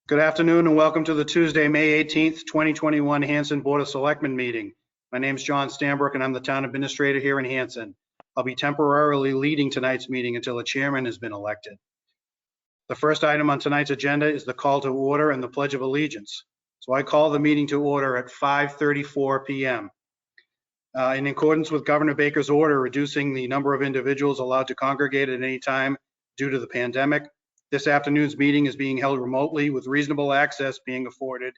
Good afternoon and welcome to the Tuesday, May 18th, 2021 Hanson Board of Selectmen meeting. My name is John Stambrook and I'm the town administrator here in Hanson. I'll be temporarily leading tonight's meeting until a chairman has been elected. The first item on tonight's agenda is the call to order and the Pledge of Allegiance. So I call the meeting to order at 5:34 p.m. In accordance with Governor Baker's order reducing the number of individuals allowed to congregate at any time due to the pandemic, this afternoon's meeting is being held remotely with reasonable access being afforded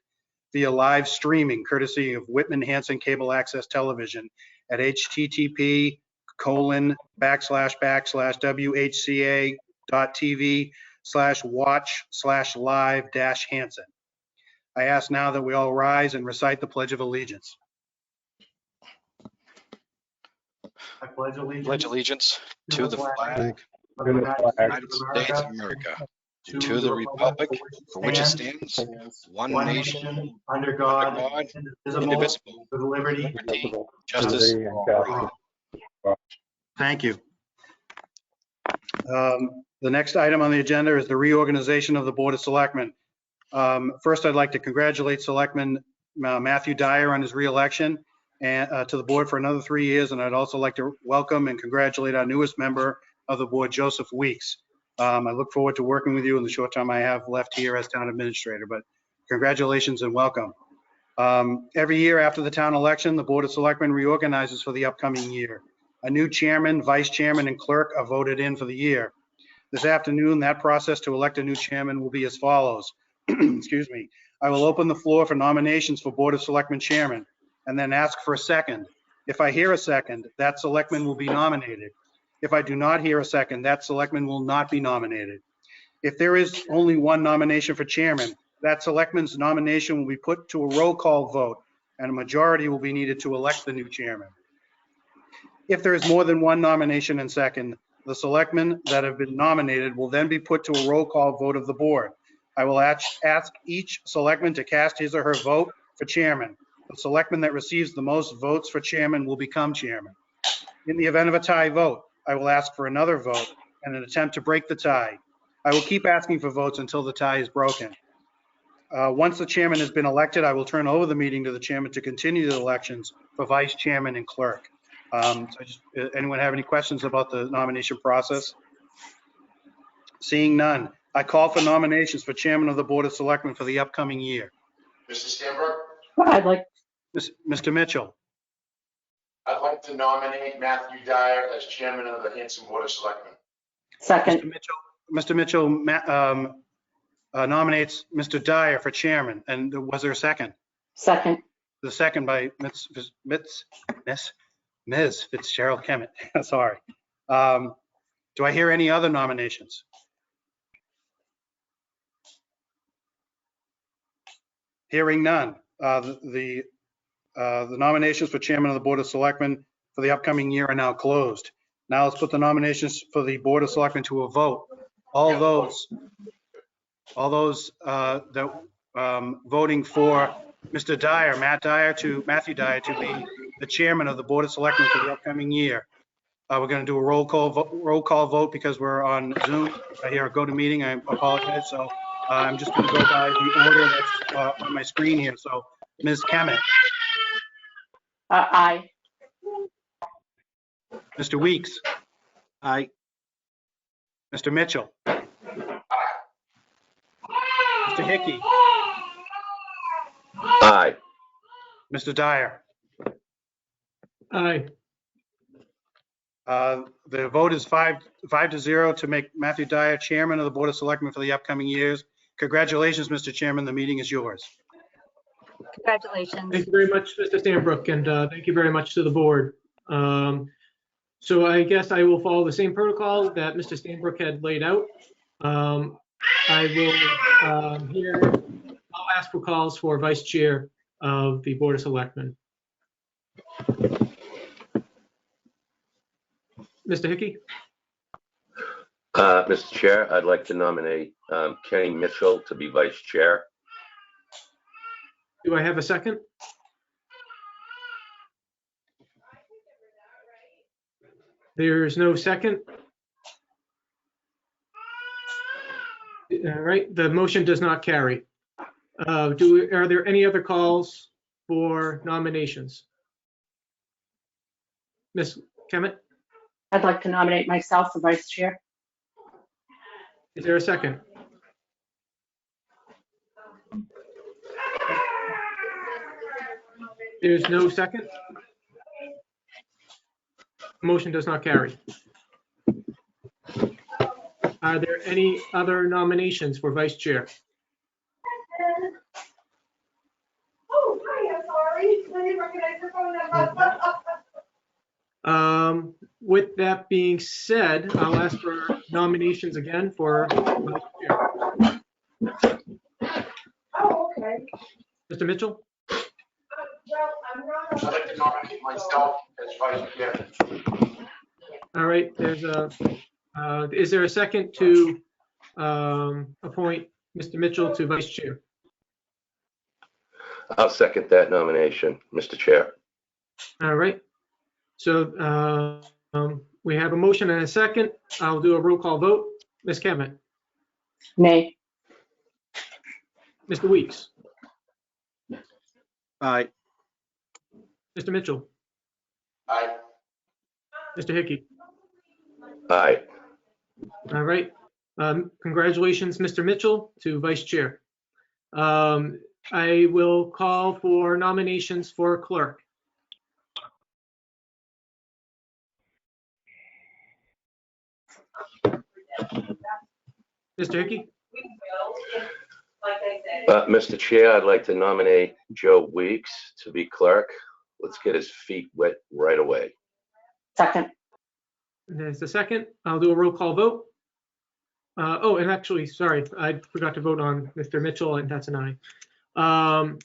via live streaming courtesy of Whitman Hanson Cable Access Television at http://whca.tv/watch/live-Hanson. I ask now that we all rise and recite the Pledge of Allegiance. I pledge allegiance to the flag of the United States of America, to the republic for which it stands, one nation, under God, indivisible, with liberty, justice for all. Thank you. The next item on the agenda is the reorganization of the Board of Selectmen. First, I'd like to congratulate Selectman Matthew Dyer on his re-election and to the board for another 3 years. And I'd also like to welcome and congratulate our newest member of the board, Joseph Weeks. I look forward to working with you in the short time I have left here as town administrator, but congratulations and welcome. Every year after the town election, the Board of Selectmen reorganizes for the upcoming year. A new chairman, vice chairman, and clerk are voted in for the year. This afternoon, that process to elect a new chairman will be as follows. Excuse me. I will open the floor for nominations for Board of Selectmen chairman and then ask for a second. If I hear a second, that selectman will be nominated. If I do not hear a second, that selectman will not be nominated. If there is only one nomination for chairman, that selectman's nomination will be put to a roll call vote and a majority will be needed to elect the new chairman. If there is more than one nomination and second, the selectmen that have been nominated will then be put to a roll call vote of the board. I will ask each selectman to cast his or her vote for chairman. The selectman that receives the most votes for chairman will become chairman. In the event of a tie vote, I will ask for another vote in an attempt to break the tie. I will keep asking for votes until the tie is broken. Once the chairman has been elected, I will turn over the meeting to the chairman to continue the elections for vice chairman and clerk. Anyone have any questions about the nomination process? Seeing none, I call for nominations for chairman of the Board of Selectmen for the upcoming year. Mr. Stambrook? Mr. Mitchell. I'd like to nominate Matthew Dyer as chairman of the Hanson Board of Selectmen. Second. Mr. Mitchell nominates Mr. Dyer for chairman. And was there a second? Second. The second by Ms. Fitzgerald Kemet. Sorry. Do I hear any other nominations? Hearing none. The nominations for chairman of the Board of Selectmen for the upcoming year are now closed. Now let's put the nominations for the Board of Selectmen to a vote. All those that voting for Mr. Dyer, Matthew Dyer to be the chairman of the Board of Selectmen for the upcoming year. We're going to do a roll call vote because we're on Zoom. I hear a go to meeting. I apologize. So I'm just going to go by the order that's on my screen here. So Ms. Kemet. Aye. Mr. Weeks. Aye. Mr. Mitchell. Aye. Mr. Hickey. Aye. Mr. Dyer. Aye. The vote is 5-0 to make Matthew Dyer chairman of the Board of Selectmen for the upcoming years. Congratulations, Mr. Chairman. The meeting is yours. Congratulations. Thank you very much, Mr. Stambrook, and thank you very much to the board. So I guess I will follow the same protocol that Mr. Stambrook had laid out. I'll ask for calls for vice chair of the Board of Selectmen. Mr. Hickey? Mr. Chair, I'd like to nominate Kenny Mitchell to be vice chair. Do I have a second? There's no second. All right, the motion does not carry. Are there any other calls for nominations? Ms. Kemet, I'd like to nominate myself for vice chair. is there a second? There's no second? Motion does not carry. Are there any other nominations for vice chair? Oh, hi, I'm sorry. I didn't recognize your phone number. With that being said, I'll ask for nominations again for vice chair. Oh, okay. Mr. Mitchell? Well, I'm not. I'd like to nominate myself as vice chair. All right, is there a second to appoint Mr. Mitchell to vice chair? I'll second that nomination, Mr. Chair. All right. So we have a motion and a second. I'll do a roll call vote. Ms. Kemet? Nay. Mr. Weeks? Aye. Mr. Mitchell? Aye. Mr. Hickey? Aye. All right. Congratulations, Mr. Mitchell, to vice chair. I will call for nominations for clerk. Mr. Hickey? Like I said. Mr. Chair, I'd like to nominate Joe Weeks to be clerk. Let's get his feet wet right away. Second. There's the second. I'll do a roll call vote. Oh, and actually, sorry, I forgot to vote on Mr. Mitchell, and that's an aye. All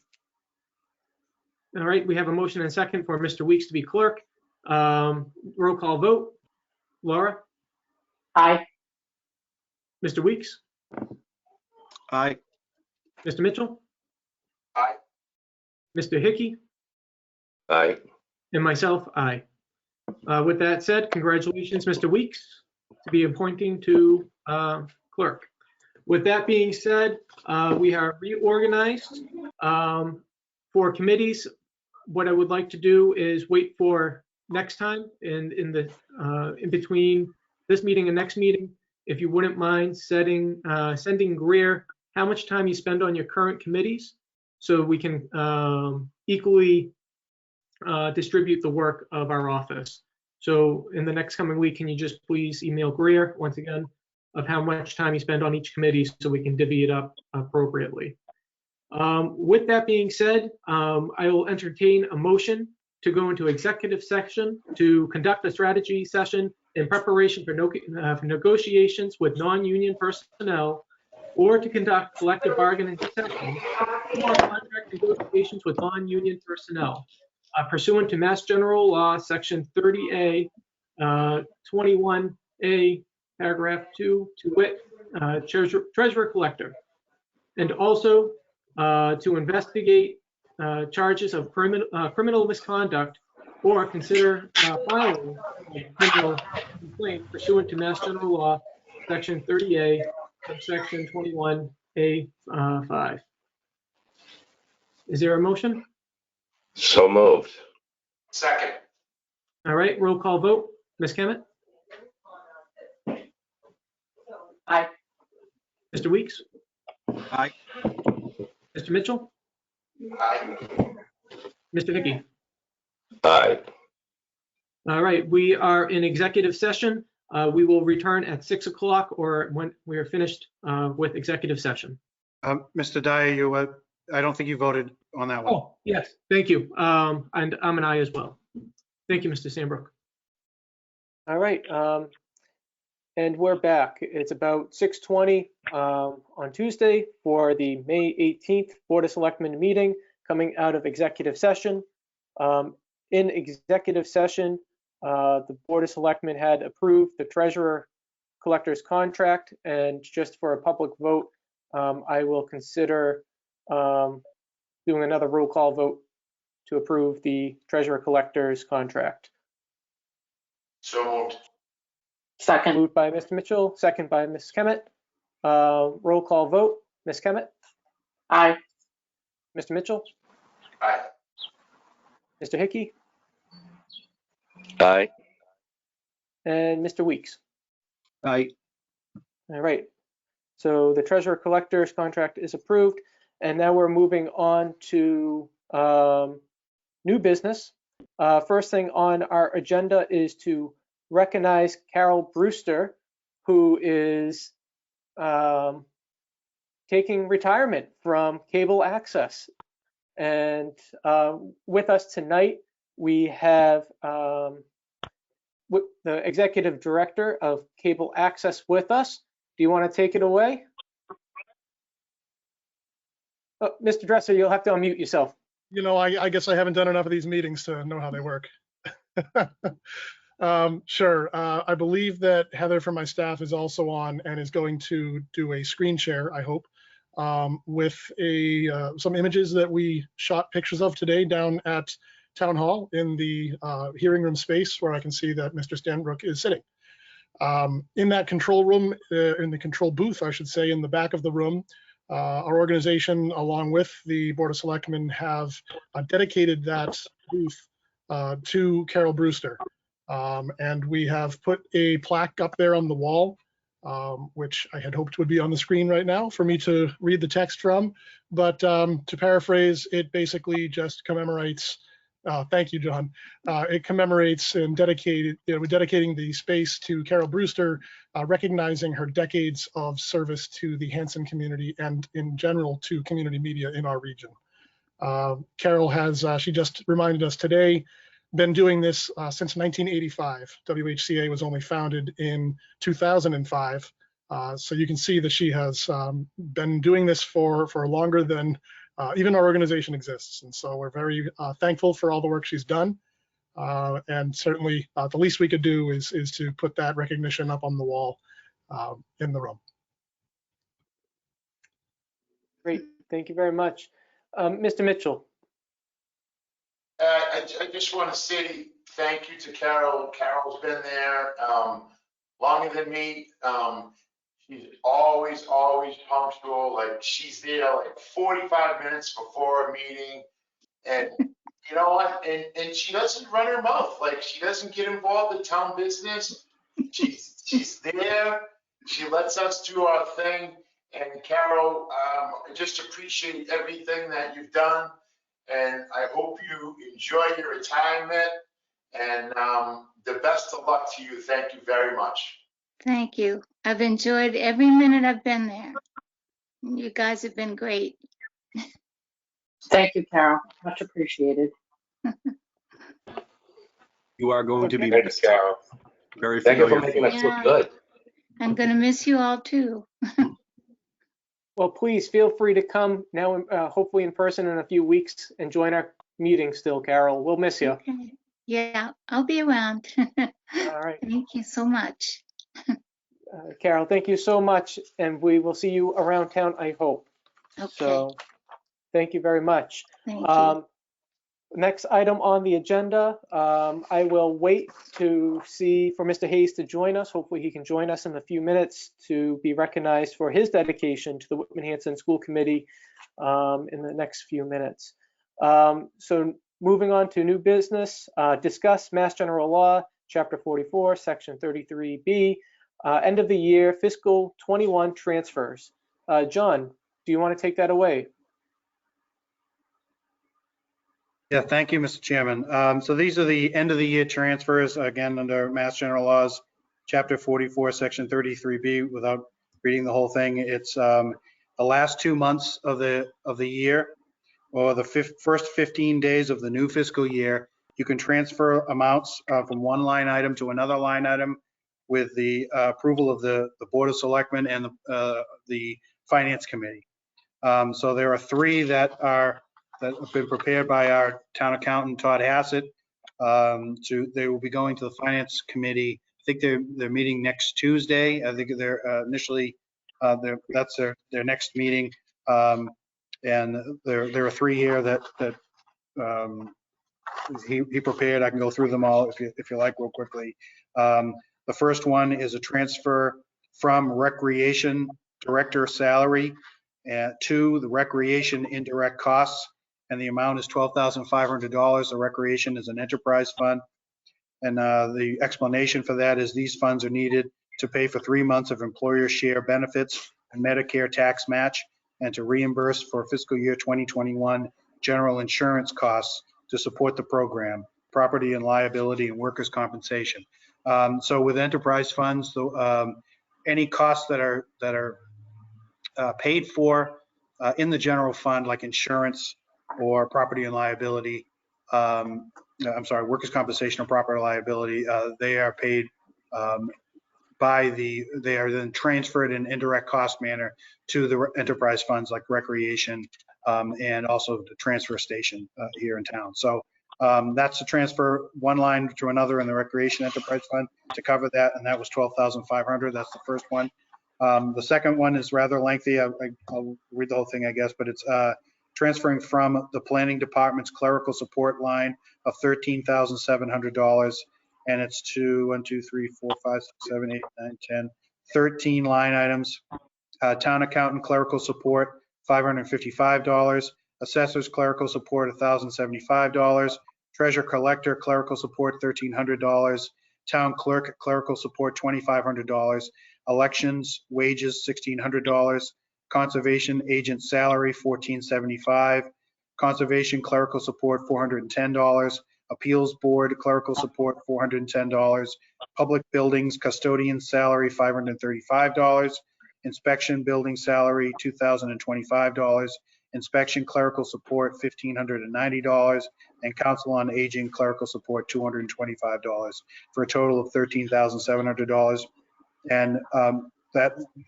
right, we have a motion and a second for Mr. Weeks to be clerk. Roll call vote. Laura? Aye. Mr. Weeks? Aye. Mr. Mitchell? Aye. Mr. Hickey? Aye. And myself, aye. With that said, congratulations, Mr. Weeks, to be appointing to clerk. With that being said, we are reorganized for committees. What I would like to do is wait for next time in between this meeting and next meeting. If you wouldn't mind sending Greer how much time you spend on your current committees, so we can equally distribute the work of our office. So in the next coming week, can you just please email Greer once again of how much time you spend on each committee so we can divvy it up appropriately. With that being said, I will entertain a motion to go into executive session to conduct a strategy session in preparation for negotiations with non-union personnel, or to conduct collective bargaining sessions or contract negotiations with non-union personnel pursuant to Mass General Law, Section 30A, 21A, Paragraph 2, to wit, treasurer collector, and also to investigate charges of criminal misconduct or consider filing a criminal complaint pursuant to Mass General Law, Section 30A, Section 21A 5. Is there a motion? So moved. Second. All right, roll call vote. Ms. Kemet? Aye. Mr. Weeks? Aye. Mr. Mitchell? Aye. Mr. Hickey? Aye. All right, we are in executive session. We will return at 6 o'clock or when we are finished with executive session. Mr. Dyer, I don't think you voted on that one. Oh, yes, thank you. And I'm an aye as well. Thank you, Mr. Sandbrook. All right, and we're back. It's about 6:20 on Tuesday for the May 18th Board of Selectmen meeting coming out of executive session. In executive session, the Board of Selectmen had approved the treasurer collector's contract, and just for a public vote, I will consider doing another roll call vote to approve the treasurer collector's contract. So moved. Second. Moved by Mr. Mitchell, second by Ms. Kemet. Roll call vote. Ms. Kemet? Aye. Mr. Mitchell, Aye. Mr. Hickey, Aye. and Mr. Weeks. Aye. All right. So the treasurer collector's contract is approved. And now we're moving on to new business. First thing on our agenda is to recognize Carol Brewster, who is taking retirement from cable access. And with us tonight, we have the executive director of cable access with us. Do you want to take it away? Oh, Mr. Dresser, you'll have to unmute yourself. You know, I guess I haven't done enough of these meetings to know how they work. Sure. I believe that Heather from my staff is also on and is going to do a screen share, I hope, with some images that we shot pictures of today down at Town Hall in the hearing room space where I can see that Mr. Stanbrook is sitting. In that control room, in the control booth, I should say, in the back of the room, our organization, along with the Board of Selectmen, have dedicated that booth to Carol Brewster. And we have put a plaque up there on the wall, which I had hoped would be on the screen right now for me to read the text from. But to paraphrase, it basically just commemorates, thank you, John. It commemorates and dedicating the space to Carol Brewster, recognizing her decades of service to the Hanson community and in general to community media in our region. Carol has, she just reminded us today, been doing this since 1985. WHCA was only founded in 2005. So you can see that she has been doing this for longer than even our organization exists. And so we're very thankful for all the work she's done. And certainly the least we could do is to put that recognition up on the wall in the room. Great, thank you very much. Mr. Mitchell. I just want to say thank you to Carol. Carol's been there longer than me. She's always punctual. Like she's there like 45 minutes before a meeting. And you know what? And she doesn't run her mouth. Like she doesn't get involved in town business. She's there. She lets us do our thing. And Carol, I just appreciate everything that you've done. And I hope you enjoy your retirement and the best of luck to you. Thank you very much. Thank you. I've enjoyed every minute I've been there. You guys have been great. Thank you, Carol. Much appreciated. You are going to be Thank you, missed. Carol. Very Thank you for familiar. making us look Yeah. good. I'm going to miss you all too. Well, please feel free to come now, hopefully in person in a few weeks, and join our meeting still, Carol. We'll miss you. Okay. Yeah, I'll be around. All right. Thank you so much. Carol, thank you so much, and we will see you around town, I hope. Okay. So, thank you very much. Thank you. Next item on the agenda, I will wait to see for Mr. Hayes to join us. Hopefully he can join us in a few minutes to be recognized for his dedication to the Whitman-Hanson School Committee in the next few minutes. So moving on to new business, discuss Mass General Law, Chapter 44, Section 33B, end of the year fiscal 21 transfers. John, do you want to take that away? Yeah, thank you, Mr. Chairman. So these are the end of the year transfers, again, under Mass General Laws, Chapter 44, Section 33B. Without reading the whole thing, it's the last 2 months of the year, or the first 15 days of the new fiscal year. You can transfer amounts from one line item to another line item with the approval of the Board of Selectmen and the Finance Committee. So there are three that have been prepared by our town accountant, Todd Hassett. They will be going to the Finance Committee. I think they're meeting next Tuesday. I think they're initially, that's their next meeting. And there are three here that he prepared. I can go through them all if you like real quickly. The first one is a transfer from Recreation Director salary 2, the recreation indirect costs, and the amount is $12,500. The recreation is an enterprise fund. And the explanation for that is these funds are needed to pay for 3 months of employer share benefits and Medicare tax match, and to reimburse for fiscal year 2021 general insurance costs to support the program, property and liability, and workers' compensation. So with enterprise funds, any costs that are paid for in the general fund, like insurance or property and liability, workers' compensation or property liability, they are paid they are then transferred in indirect cost manner to the enterprise funds like recreation and also the transfer station here in town. So that's to transfer one line to another in the recreation enterprise fund to cover that, and that was $12,500. That's the first one. The second one is rather lengthy. I'll read the whole thing, I guess, but it's transferring from the planning department's clerical support line of $13,700, and it's to 13 line items. Town accountant clerical support, $555. Assessor's clerical support, $1,075. Treasurer collector clerical support, $1,300. Town clerk clerical support, $2,500. Elections wages, $1,600. Conservation agent salary, $1,475. Conservation clerical support, $410. Appeals board clerical support, $410. Public buildings custodian salary, $535. Inspection building salary, $2,025. Inspection clerical support, $1,590. And council on aging clerical support, $225, for a total of $13,700. And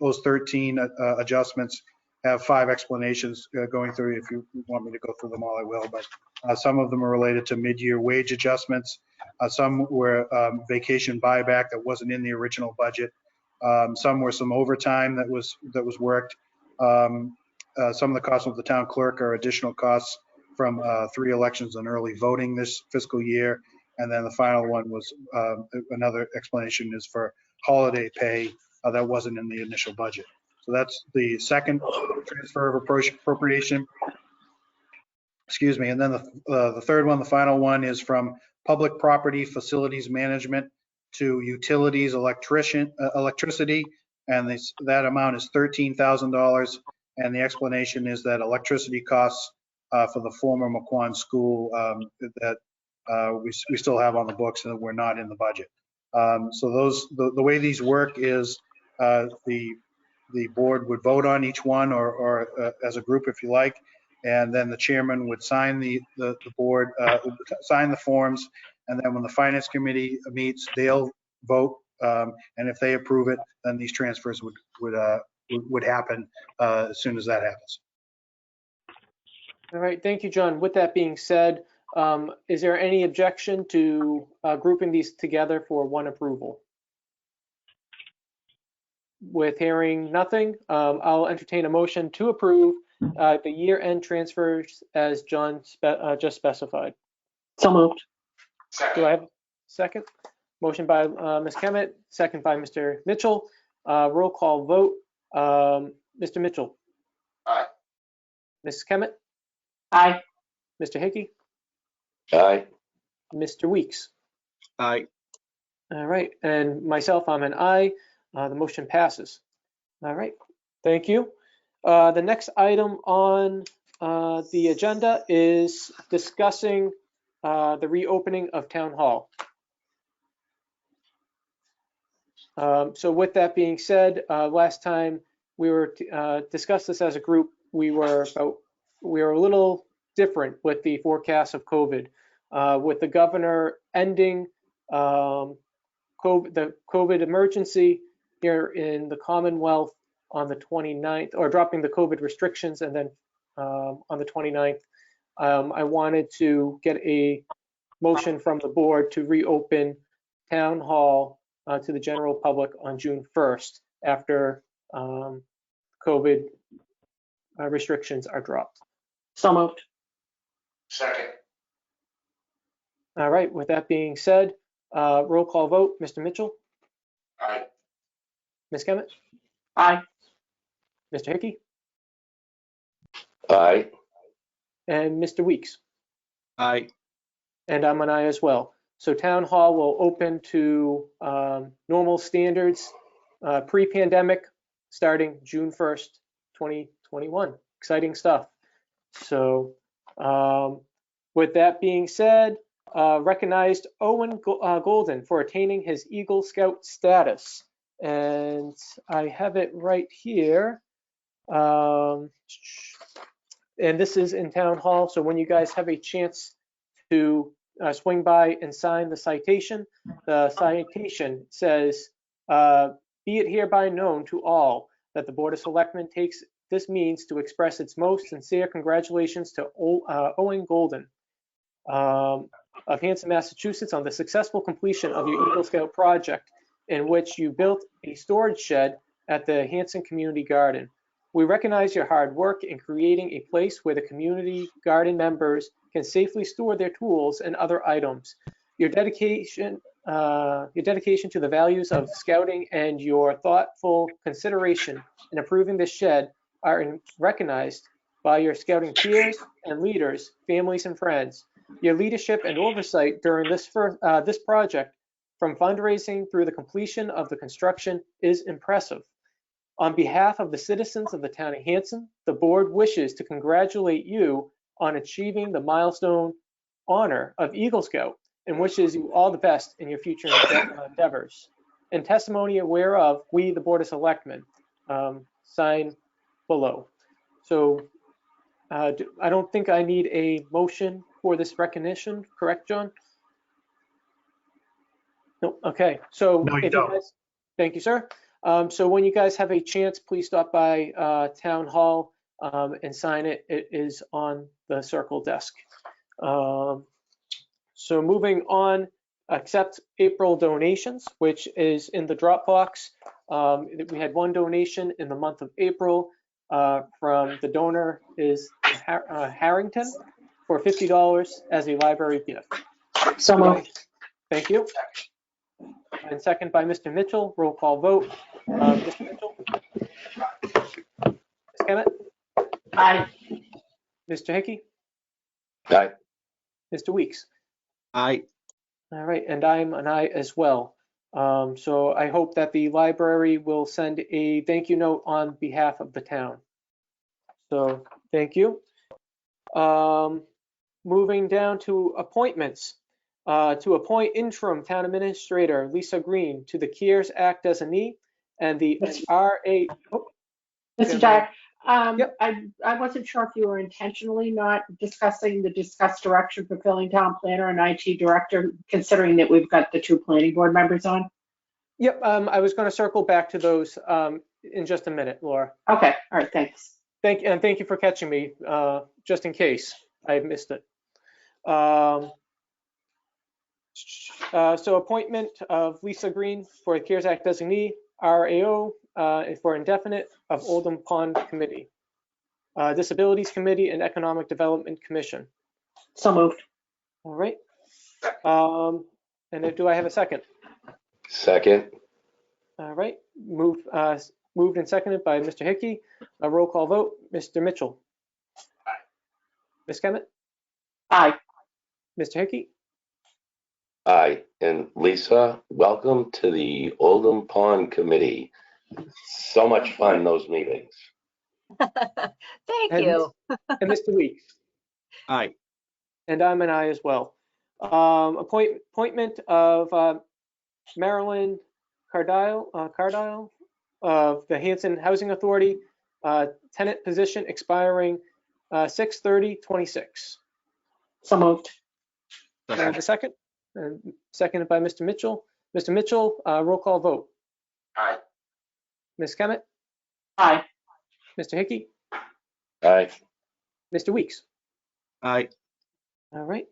those 13 adjustments have 5 explanations going through. If you want me to go through them all, I will, but some of them are related to mid-year wage adjustments. Some were vacation buyback that wasn't in the original budget. Some were some overtime that was worked. Some of the costs of the town clerk are additional costs from 3 elections and early voting this fiscal year. And then the final one was another explanation is for holiday pay that wasn't in the initial budget. So that's the second transfer of appropriation. Excuse me. And then the third one, the final one, is from public property facilities management to utilities electricity, and that amount is $13,000. And the explanation is that electricity costs for the former McQuon School that we still have on the books and that we're not in the budget. So the way these work is the board would vote on each one or as a group if you like, and then the chairman would sign the board, sign the forms, and then when the finance committee meets, they'll vote, and if they approve it, then these transfers would happen as soon as that happens. All right, thank you, John. With that being said, is there any objection to grouping these together for one approval? With hearing nothing, I'll entertain a motion to approve the year-end transfers as John just specified. So moved. Do I have a second? Motion by Ms. Kemet, second by Mr. Mitchell. Roll call vote. Mr. Mitchell. Aye. Ms. Kemet. Aye. Mr. Hickey. Aye. Mr. Weeks. Aye. All right, and myself, I'm an aye. The motion passes. All right, thank you. The next item on the agenda is discussing the reopening of Town Hall. So with that being said, last time we were discussed this as a group, we were a little different with the forecast of COVID. With the governor ending the COVID emergency here in the Commonwealth on the 29th, or dropping the COVID restrictions, and then on the 29th, I wanted to get a motion from the board to reopen Town Hall to the general public on June 1st after COVID restrictions are dropped. So moved. Second. All right, with that being said, roll call vote. Mr. Mitchell? Aye. Ms. Kemet? Aye. Mr. Hickey? Aye. and Mr. Weeks. Aye. And I'm an aye as well. So town hall will open to normal standards pre-pandemic starting June 1st, 2021. Exciting stuff. So with that being said, recognized Owen Golden for attaining his Eagle Scout status. And I have it right here. And this is in town hall. So when you guys have a chance to swing by and sign the citation says, be it hereby known to all that the Board of Selectmen takes this means to express its most sincere congratulations to Owen Golden of Hanson, Massachusetts on the successful completion of your Eagle Scout project in which you built a storage shed at the Hanson Community Garden. We recognize your hard work in creating a place where the community garden members can safely store their tools and other items. Your dedication to the values of scouting and your thoughtful consideration in improving this shed are recognized by your scouting peers and leaders, families and friends. Your leadership and oversight during this project, from fundraising through the completion of the construction, is impressive. On behalf of the citizens of the town of Hanson, the board wishes to congratulate you on achieving the milestone honor of Eagle Scout and wishes you all the best in your future endeavors. In testimony whereof, we, the Board of Selectmen, sign below. So I don't think I need a motion for this recognition, correct, John? No, okay. So No, you if don't. guys, thank you, sir. So when you guys have a chance, please stop by Town Hall and sign it. It is on the circle desk. So moving on, accept April donations, which is in the Dropbox. We had one donation in the month of April from the donor is Harrington for $50 as a library gift. So moved. Thank you. And second by Mr. Mitchell. Roll call vote. Mr. Mitchell? Ms. Kemet? Aye. Mr. Hickey? Aye. Mr. Weeks? Aye. All right, and I'm an aye as well. So I hope that the library will send a thank you note on behalf of the town. So thank you. Moving down to appointments. To appoint interim town administrator Lisa Green to the CARES Act designee and the RA. Oh, Mr. Dyer, Yep. I wasn't sure if you were intentionally not discussing the discussed direction for filling town planner and IT director, considering that we've got the two planning board members on. Yep, I was going to circle back to those in just a minute, Laura. Okay, all right, thanks. Thank you for catching me, just in case I missed it. So appointment of Lisa Green for the CARES Act designee, RAO for indefinite of Oldham Pond Committee, Disabilities Committee and Economic Development Commission. So moved. All right. And do I have a second? Second. All right. Moved and seconded by Mr. Hickey. A roll call vote. Mr. Mitchell. Aye. Ms. Kemet. Aye. Mr. Hickey. Aye. And Lisa, welcome to the Oldham Pond Committee. So much fun, those meetings. Thank And you. And Mr. Weeks. Aye. And I'm an aye as well. Appointment of Marilyn Cardile of the Hanson Housing Authority, tenant position expiring 6/30/26. So moved. Can I have a second? Seconded by Mr. Mitchell. Mr. Mitchell, roll call vote. Aye. Ms. Kemet, Aye. Mr. Hickey, Aye. Mr. Weeks. Aye. All right.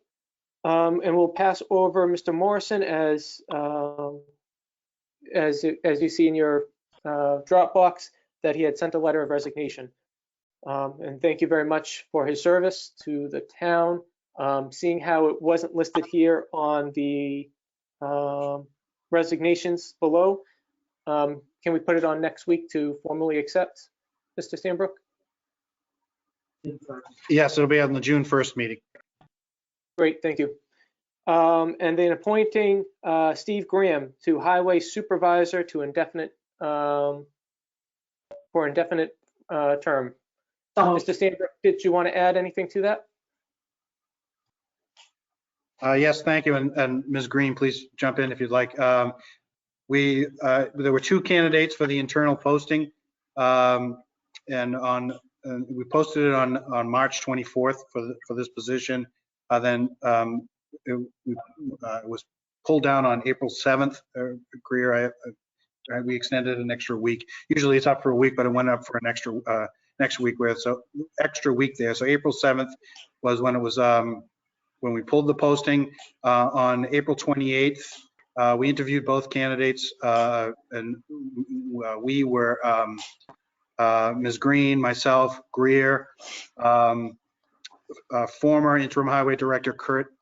And we'll pass over Mr. Morrison as you see in your Dropbox that he had sent a letter of resignation. And thank you very much for his service to the town. Seeing how it wasn't listed here on the resignations below, can we put it on next week to formally accept, Mr. Stanbrook? Yes, it'll be on the June 1st meeting. Great, thank you. And then appointing Steve Graham to Highway Supervisor to indefinite, for indefinite term. So Mr. Sandberg, did you want to add anything to that? Yes, thank you. And Ms. Green, please jump in if you'd like. There were two candidates for the internal posting. We posted it on March 24th for this position. Then it was pulled down on April 7th. Greer, we extended an extra week. Usually it's up for a week, but it went up for an extra next week. So extra week there. So April 7th was when it was when we pulled the posting. On April 28th, we interviewed both candidates, and we were Ms. Green, myself, Greer, former interim highway director Kurt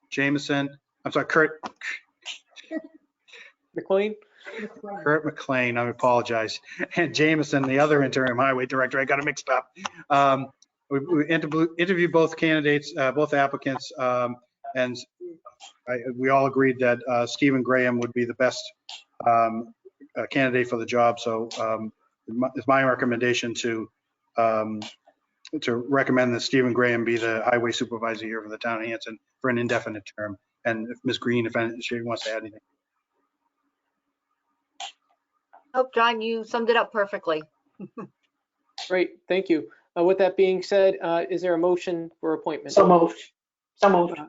McLean? Kurt McLean, I apologize, and Jameson, the other interim highway director. I got it mixed up. We interviewed both candidates, both applicants, and we all agreed that Stephen Graham would be the best candidate for the job. So it's my recommendation to recommend that Stephen Graham be the highway supervisor here for the town of Hanson for an indefinite term. And if Ms. Green, if she wants to add anything. Oh, John, you summed it up perfectly. Great, thank you. With that being said, is there a motion for appointment? So moved. So moved.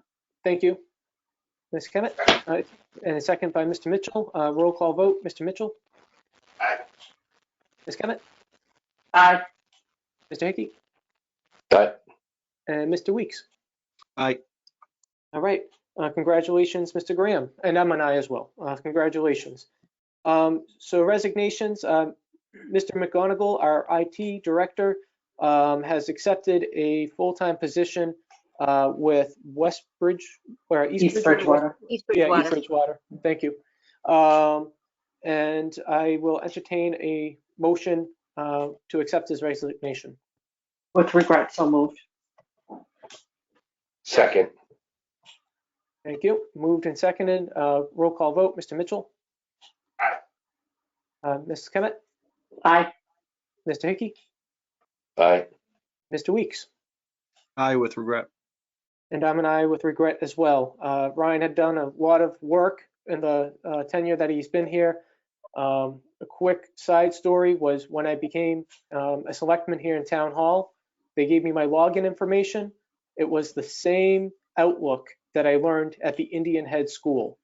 Thank you. Ms. Kemet, and a second by Mr. Mitchell. Roll call vote. Mr. Mitchell? Aye. Ms. Kemet? Aye. Mr. Hickey? Aye. And Mr. Weeks? Aye. All right. Congratulations, Mr. Graham. And I'm an aye as well. Congratulations. So resignations. Mr. McGonigal, our IT director, has accepted a full-time position with East Bridgewater. Yeah, East Bridgewater. Thank you. And I will entertain a motion to accept his resignation. With regret, so moved. Second. Thank you. Moved and seconded. Roll call vote. Mr. Mitchell? Aye. Ms. Kemet? Aye. Mr. Hickey? Aye. Mr. Weeks? Aye with regret. And I'm an aye with regret as well. Ryan had done a lot of work in the tenure that he's been here. A quick side story was when I became a selectman here in Town Hall, they gave me my login information. It was the same Outlook that I learned at the Indian Head School.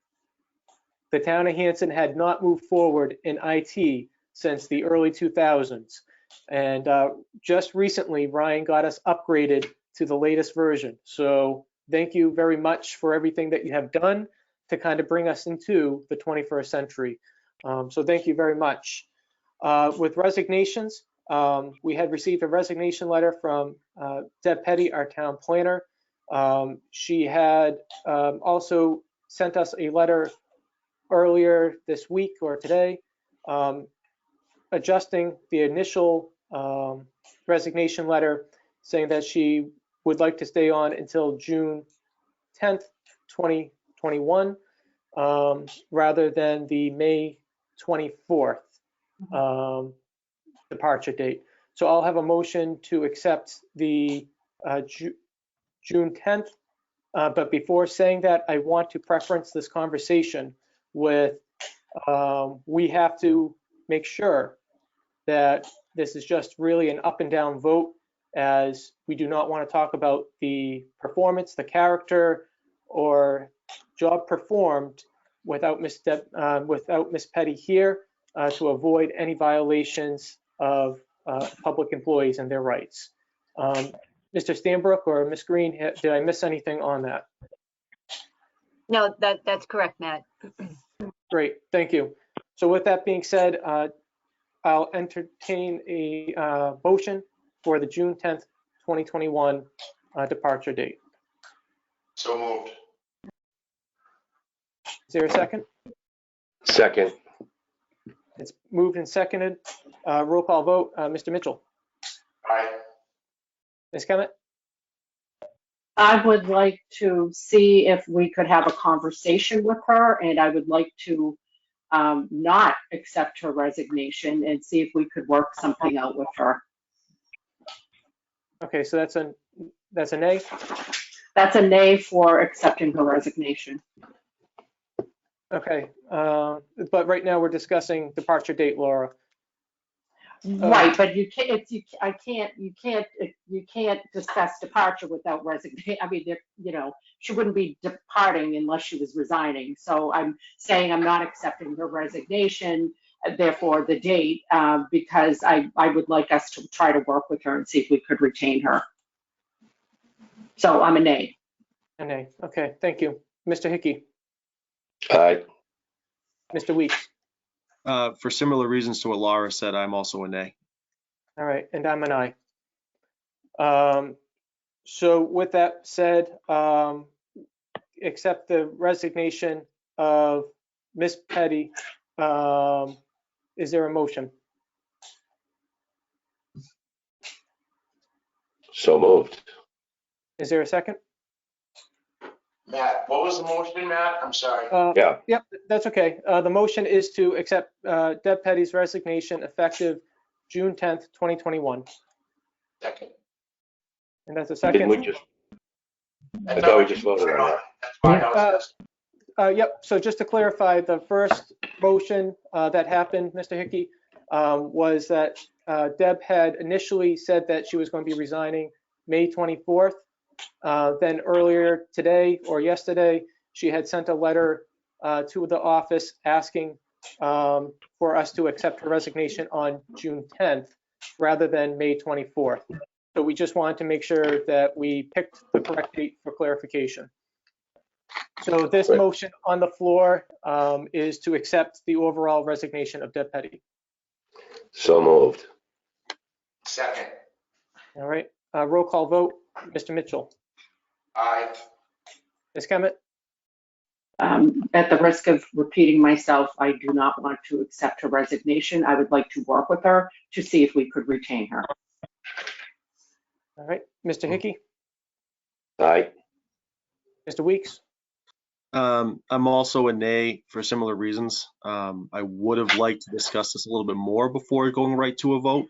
The town of Hanson had not moved forward in IT since the early 2000s. And just recently, Ryan got us upgraded to the latest version. So thank you very much for everything that you have done to kind of bring us into the 21st century. So thank you very much. With resignations, we had received a resignation letter from Deb Petty, our town planner. She had also sent us a letter earlier this week or today, adjusting the initial resignation letter, saying that she would like to stay on until June 10th, 2021, rather than the May 24th departure date. So I'll have a motion to accept the June 10th. But before saying that, I want to preference this conversation with, we have to make sure that this is just really an up and down vote, as we do not want to talk about the performance, the character, or job performed without Ms. Petty here, to avoid any violations of public employees and their rights. Mr. Stanbrook or Ms. Green, did I miss anything on that? No, that's correct, Matt. Great, thank you. So with that being said, I'll entertain a motion for the June 10th, 2021 departure date. So moved. Is there a second? Second. It's moved and seconded. Roll call vote. Mr. Mitchell? Aye. Ms. Kemet? I would like to see if we could have a conversation with her, and I would like to not accept her resignation and see if we could work something out with her. Okay, so that's a nay. That's a nay for accepting her resignation. Okay, but right now we're discussing departure date, Laura. Right, but you can't, you can't discuss departure without resignation. I mean, she wouldn't be departing unless she was resigning. So I'm saying I'm not accepting her resignation, therefore the date, because I would like us to try to work with her and see if we could retain her. So I'm a nay. A nay. Okay, thank you. Mr. Hickey, Aye. Mr. Weeks. For similar reasons to what Laura said, I'm also a nay. All right, and I'm an aye. So with that said, accept the resignation of Ms. Petty. Is there a motion? So moved. Is there a second? Matt, what was the motion, Matt? I'm sorry. Yeah. Yep, that's okay. The motion is to accept Deb Petty's resignation effective June 10th, 2021. Second. And that's a Didn't we second. just, I thought we just voted on that. That's why I was asking. Yep, so just to clarify, the first motion that happened, Mr. Hickey, was that Deb had initially said that she was going to be resigning May 24th. Then earlier today or yesterday, she had sent a letter to the office asking for us to accept her resignation on June 10th rather than May 24th. So we just wanted to make sure that we picked the correct date for clarification. So this Right. motion on the floor is to accept the overall resignation of Deb Petty. So moved. Second. All right, roll call vote. Mr. Mitchell. Aye. Ms. Kemet. At the risk of repeating myself, I do not want to accept her resignation. I would like to work with her to see if we could retain her. All right, Mr. Hickey. Aye. Mr. Weeks. I'm also a nay for similar reasons. I would have liked to discuss this a little bit more before going right to a vote.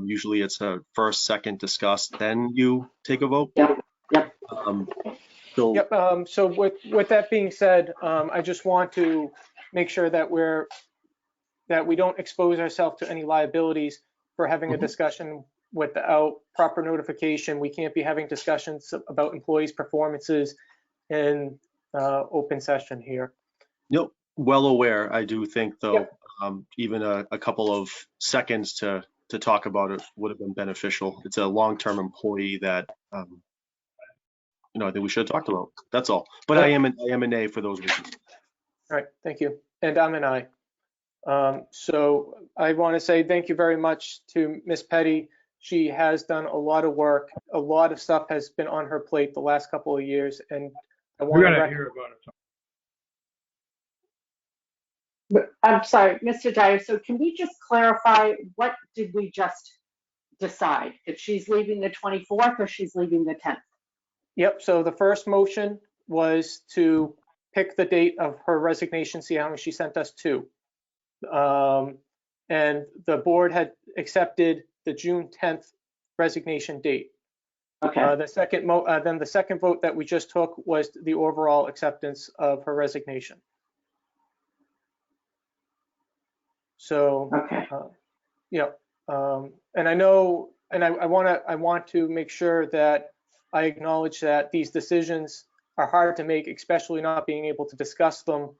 Usually it's a first, second discuss, then you take a vote. Yep. So Yep. So with that being said, I just want to make sure that we don't expose ourselves to any liabilities for having a discussion without proper notification. We can't be having discussions about employees' performances in open session here. Yep, well aware. I do think though, even a couple of seconds to talk about it would have been beneficial. It's a long-term employee that I think we should have talked about. That's all. But I am a nay for those reasons. All right, thank you. And I'm an aye. So I want to say thank you very much to Ms. Petty. She has done a lot of work. A lot of stuff has been on her plate the last couple of years, and I want to hear about it. But I'm sorry, Mr. Dyer, so can we just clarify, what did we just decide? If she's leaving the 24th or she's leaving the 10th? Yep, so the first motion was to pick the date of her resignation, see how many she sent us to. And the board had accepted the June 10th resignation date. Okay. Then the second vote that we just took was the overall acceptance of her resignation. So, Okay. and I know, and I want to make sure that I acknowledge that these decisions are hard to make, especially not being able to discuss them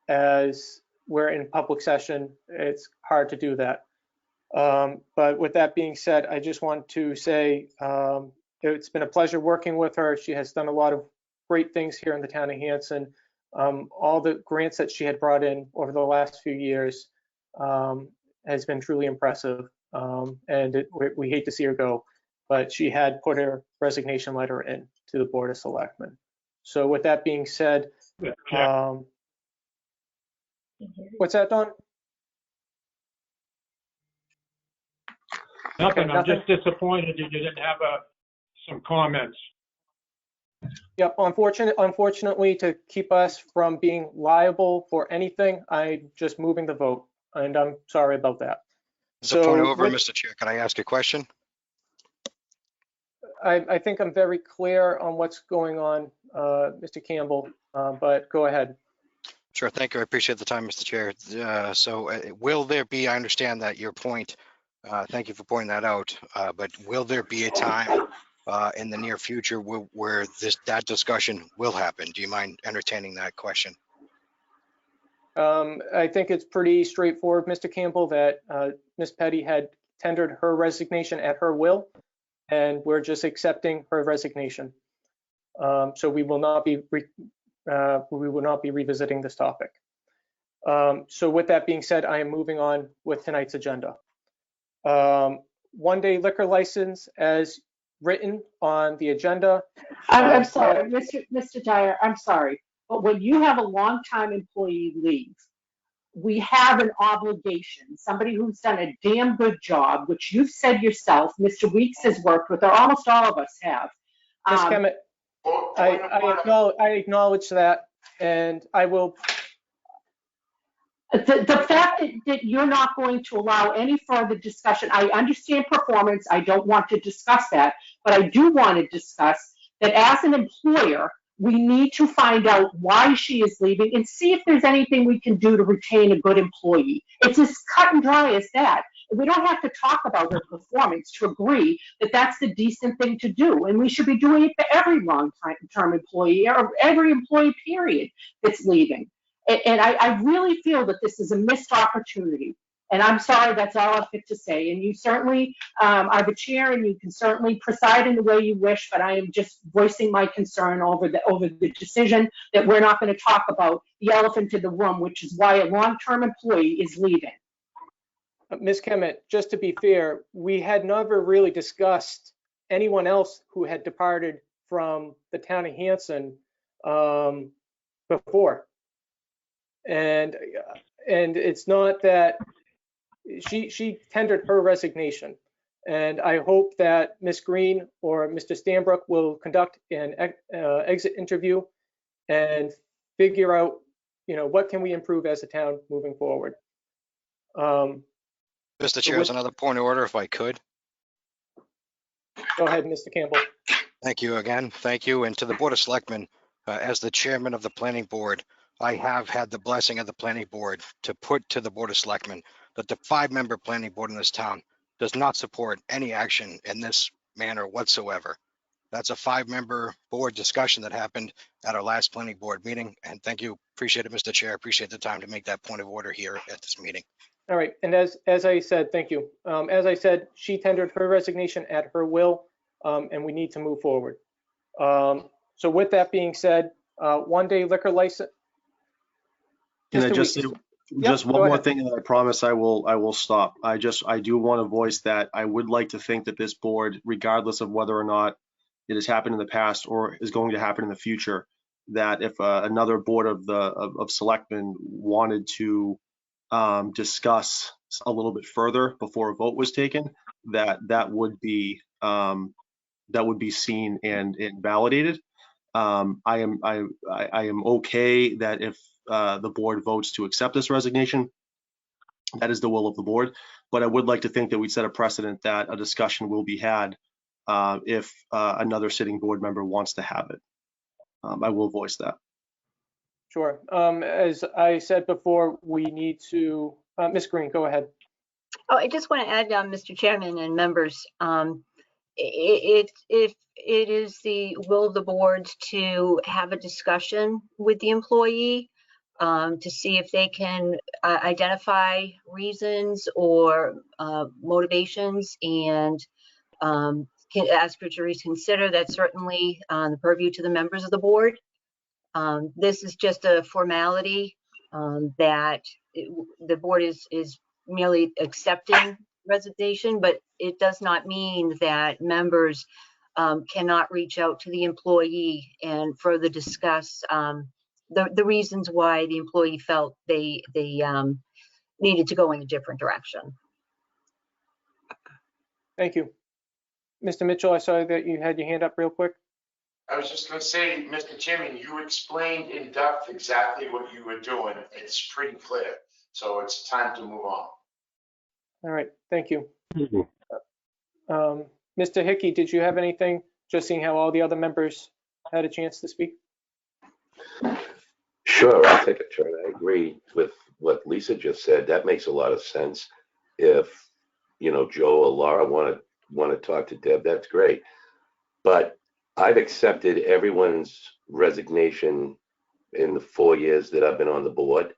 as we're in public session. It's hard to do that. But with that being said, I just want to say it's been a pleasure working with her. She has done a lot of great things here in the town of Hanson. All the grants that she had brought in over the last few years has been truly impressive. And we hate to see her go, but she had put her resignation letter in to the Board of Selectmen. So with that being said, what's that, Don? Nothing. I'm just disappointed that you didn't have a some comments. Yep, unfortunately, to keep us from being liable for anything, I'm just moving the vote, and I'm sorry about that. As a point of order, with- Mr. Chair, can I ask a question? I think I'm very clear on what's going on, Mr. Campbell, but go ahead. Sure, thank you. I appreciate the time, Mr. Chair. Will there be, I understand that your point, thank you for pointing that out, but will there be a time in the near future where that discussion will happen? Do you mind entertaining that question? I think it's pretty straightforward, Mr. Campbell, that Ms. Petty had tendered her resignation at her will, and we're just accepting her resignation. So we will not be revisiting this topic. So with that being said, I am moving on with tonight's agenda. One-day liquor license as written on the agenda. I'm sorry, Mr. Dyer, I'm sorry, but when you have a longtime employee leave, we have an obligation, somebody who's done a damn good job, which you've said yourself, Mr. Weeks has worked with, or almost all of us have. Ms. Kemet, I acknowledge that, and I will. The fact that you're not going to allow any further discussion, I understand performance, I don't want to discuss that, but I do want to discuss that as an employer, we need to find out why she is leaving and see if there's anything we can do to retain a good employee. It's as cut and dry as that. We don't have to talk about her performance to agree that that's the decent thing to do. And we should be doing it for every long-term employee or every employee period that's leaving. And I really feel that this is a missed opportunity. And I'm sorry, that's all I've got to say. And you certainly are the chair, and you can certainly preside in the way you wish, but I am just voicing my concern over the decision that we're not going to talk about the elephant in the room, which is why a long-term employee is leaving. Ms. Kemet, just to be fair, we had never really discussed anyone else who had departed from the town of Hanson before. And it's not that she tendered her resignation. And I hope that Ms. Green or Mr. Stanbrook will conduct an exit interview and figure out, what can we improve as a town moving forward. Mr. Chair, as another point of order, if I could. Go ahead, Mr. Campbell. Thank you again. Thank you. And to the Board of Selectmen, as the chairman of the planning board, I have had the blessing of the planning board to put to the Board of Selectmen that the 5-member planning board in this town does not support any action in this manner whatsoever. That's a 5-member board discussion that happened at our last planning board meeting. And thank you. Appreciate it, Mr. Chair. Appreciate the time to make that point of order here at this meeting. All right. And as I said, thank you. As I said, she tendered her resignation at her will, and we need to move forward. So with that being said, one-day liquor license. Can I just say just one more thing, and I promise I will stop. I do want to voice that I would like to think that this board, regardless of whether or not it has happened in the past or is going to happen in the future, that if another board of selectmen wanted to discuss a little bit further before a vote was taken, that would be seen and validated. I am okay that if the board votes to accept this resignation, that is the will of the board. But I would like to think that we set a precedent that a discussion will be had if another sitting board member wants to have it. I will voice that. Sure. As I said before, we need to, Ms. Green, go ahead. Oh, I just want to add, Mr. Chairman and members, if it is the will of the board to have a discussion with the employee to see if they can identify reasons or motivations, and can ask for to reconsider, that's certainly the purview to the members of the board. This is just a formality that the board is merely accepting resignation, but it does not mean that members cannot reach out to the employee and further discuss the reasons why the employee felt they needed to go in a different direction. Thank you. Mr. Mitchell, I saw that you had your hand up real quick. I was just gonna say, Mr. Chairman, you explained in depth exactly what you were doing. It's pretty clear. So it's time to move on. All right, thank you. Mr. Hickey, did you have anything, just seeing how all the other members had a chance to speak? Sure, I'll take a turn. I agree with what Lisa just said. That makes a lot of sense. If, Joe or Laura want to talk to Deb, that's great. But I've accepted everyone's resignation in the 4 years that I've been on the board,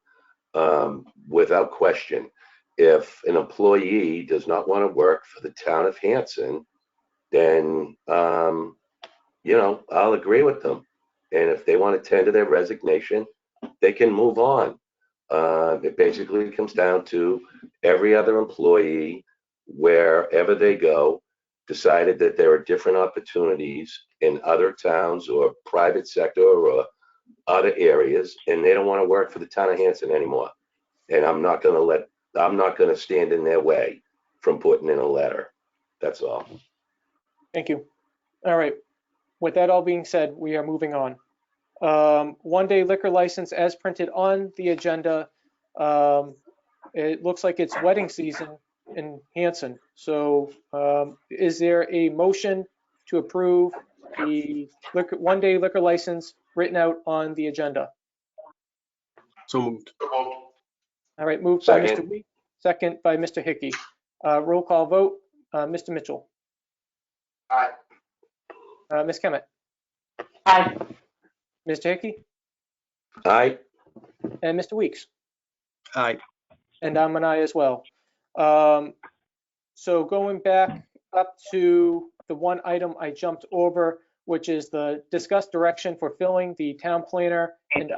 without question. If an employee does not want to work for the town of Hanson, then, I'll agree with them. And if they want to tender their resignation, they can move on. It basically comes down to every other employee, wherever they go, decided that there are different opportunities in other towns or private sector or other areas, and they don't want to work for the town of Hanson anymore. And I'm not going to stand in their way from putting in a letter. That's all. Thank you. All right. With that all being said, we are moving on. One-day liquor license as printed on the agenda. It looks like it's wedding season in Hanson. So is there a motion to approve the one-day liquor license written out on the agenda? So moved. All right, moved by Mr. Week, second by Mr. Hickey. Roll call vote. Mr. Mitchell. Aye. Ms. Kemet. Aye. Mr. Hickey. Aye. And Mr. Weeks. Aye. And I'm an aye as well. So going back up to the one item I jumped over, which is the discuss direction for filling the town planner and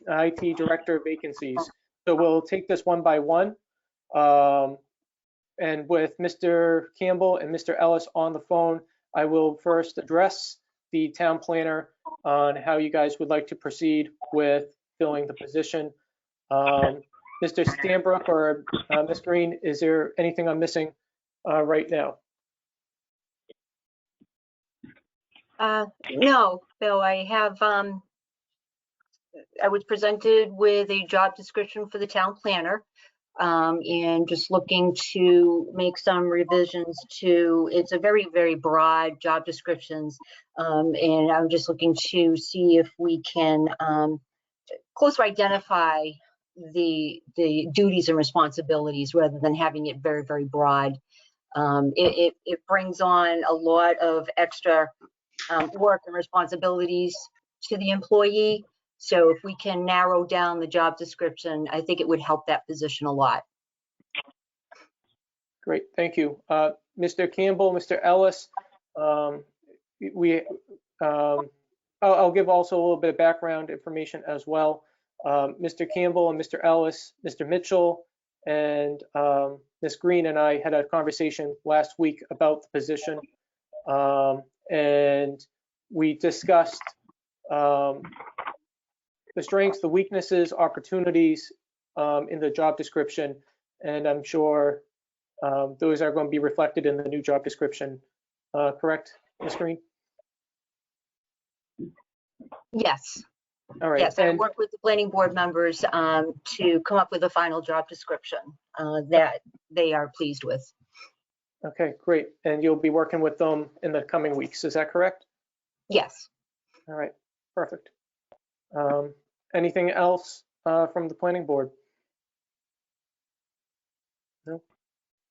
IT director vacancies. So we'll take this one by one. And with Mr. Campbell and Mr. Ellis on the phone, I will first address the town planner on how you guys would like to proceed with filling the position. Mr. Stanbrook or Ms. Green, is there anything I'm missing right now? No, Bill, I was presented with a job description for the town planner, and just looking to make some revisions to, it's a very, very broad job descriptions. And I'm just looking to see if we can closer identify the duties and responsibilities rather than having it very, very broad. It brings on a lot of extra work and responsibilities to the employee. So if we can narrow down the job description, I think it would help that position a lot. Great, thank you. Mr. Campbell, Mr. Ellis, I'll give also a little bit of background information as well. Mr. Campbell and Mr. Ellis, Mr. Mitchell, and Ms. Green and I had a conversation last week about the position, and we discussed the strengths, the weaknesses, opportunities in the job description, and I'm sure those are going to be reflected in the new job description. Correct, Ms. Green? Yes. All right. Yes, I worked with the planning board members to come up with a final job description that they are pleased with. Okay, great. And you'll be working with them in the coming weeks, is that correct? Yes. All right, perfect. Anything else from the planning board? No?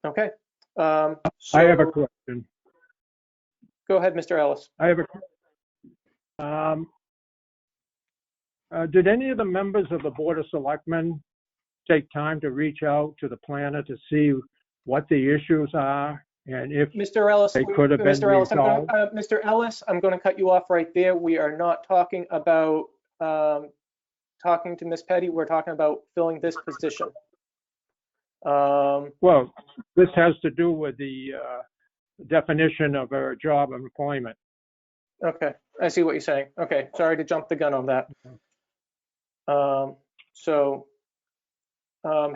Okay. I have a question. Go ahead, Mr. Ellis. I have a did any of the members of the Board of Selectmen take time to reach out to the planner to see what the issues are and if Mr. Ellis, they could have been resolved? Mr. Ellis, I'm going to cut you off right there. We are not talking about talking to Ms. Petty. We're talking about filling this position. Well, this has to do with the definition of a job of employment. Okay, I see what you're saying. Okay, sorry to jump the gun on that.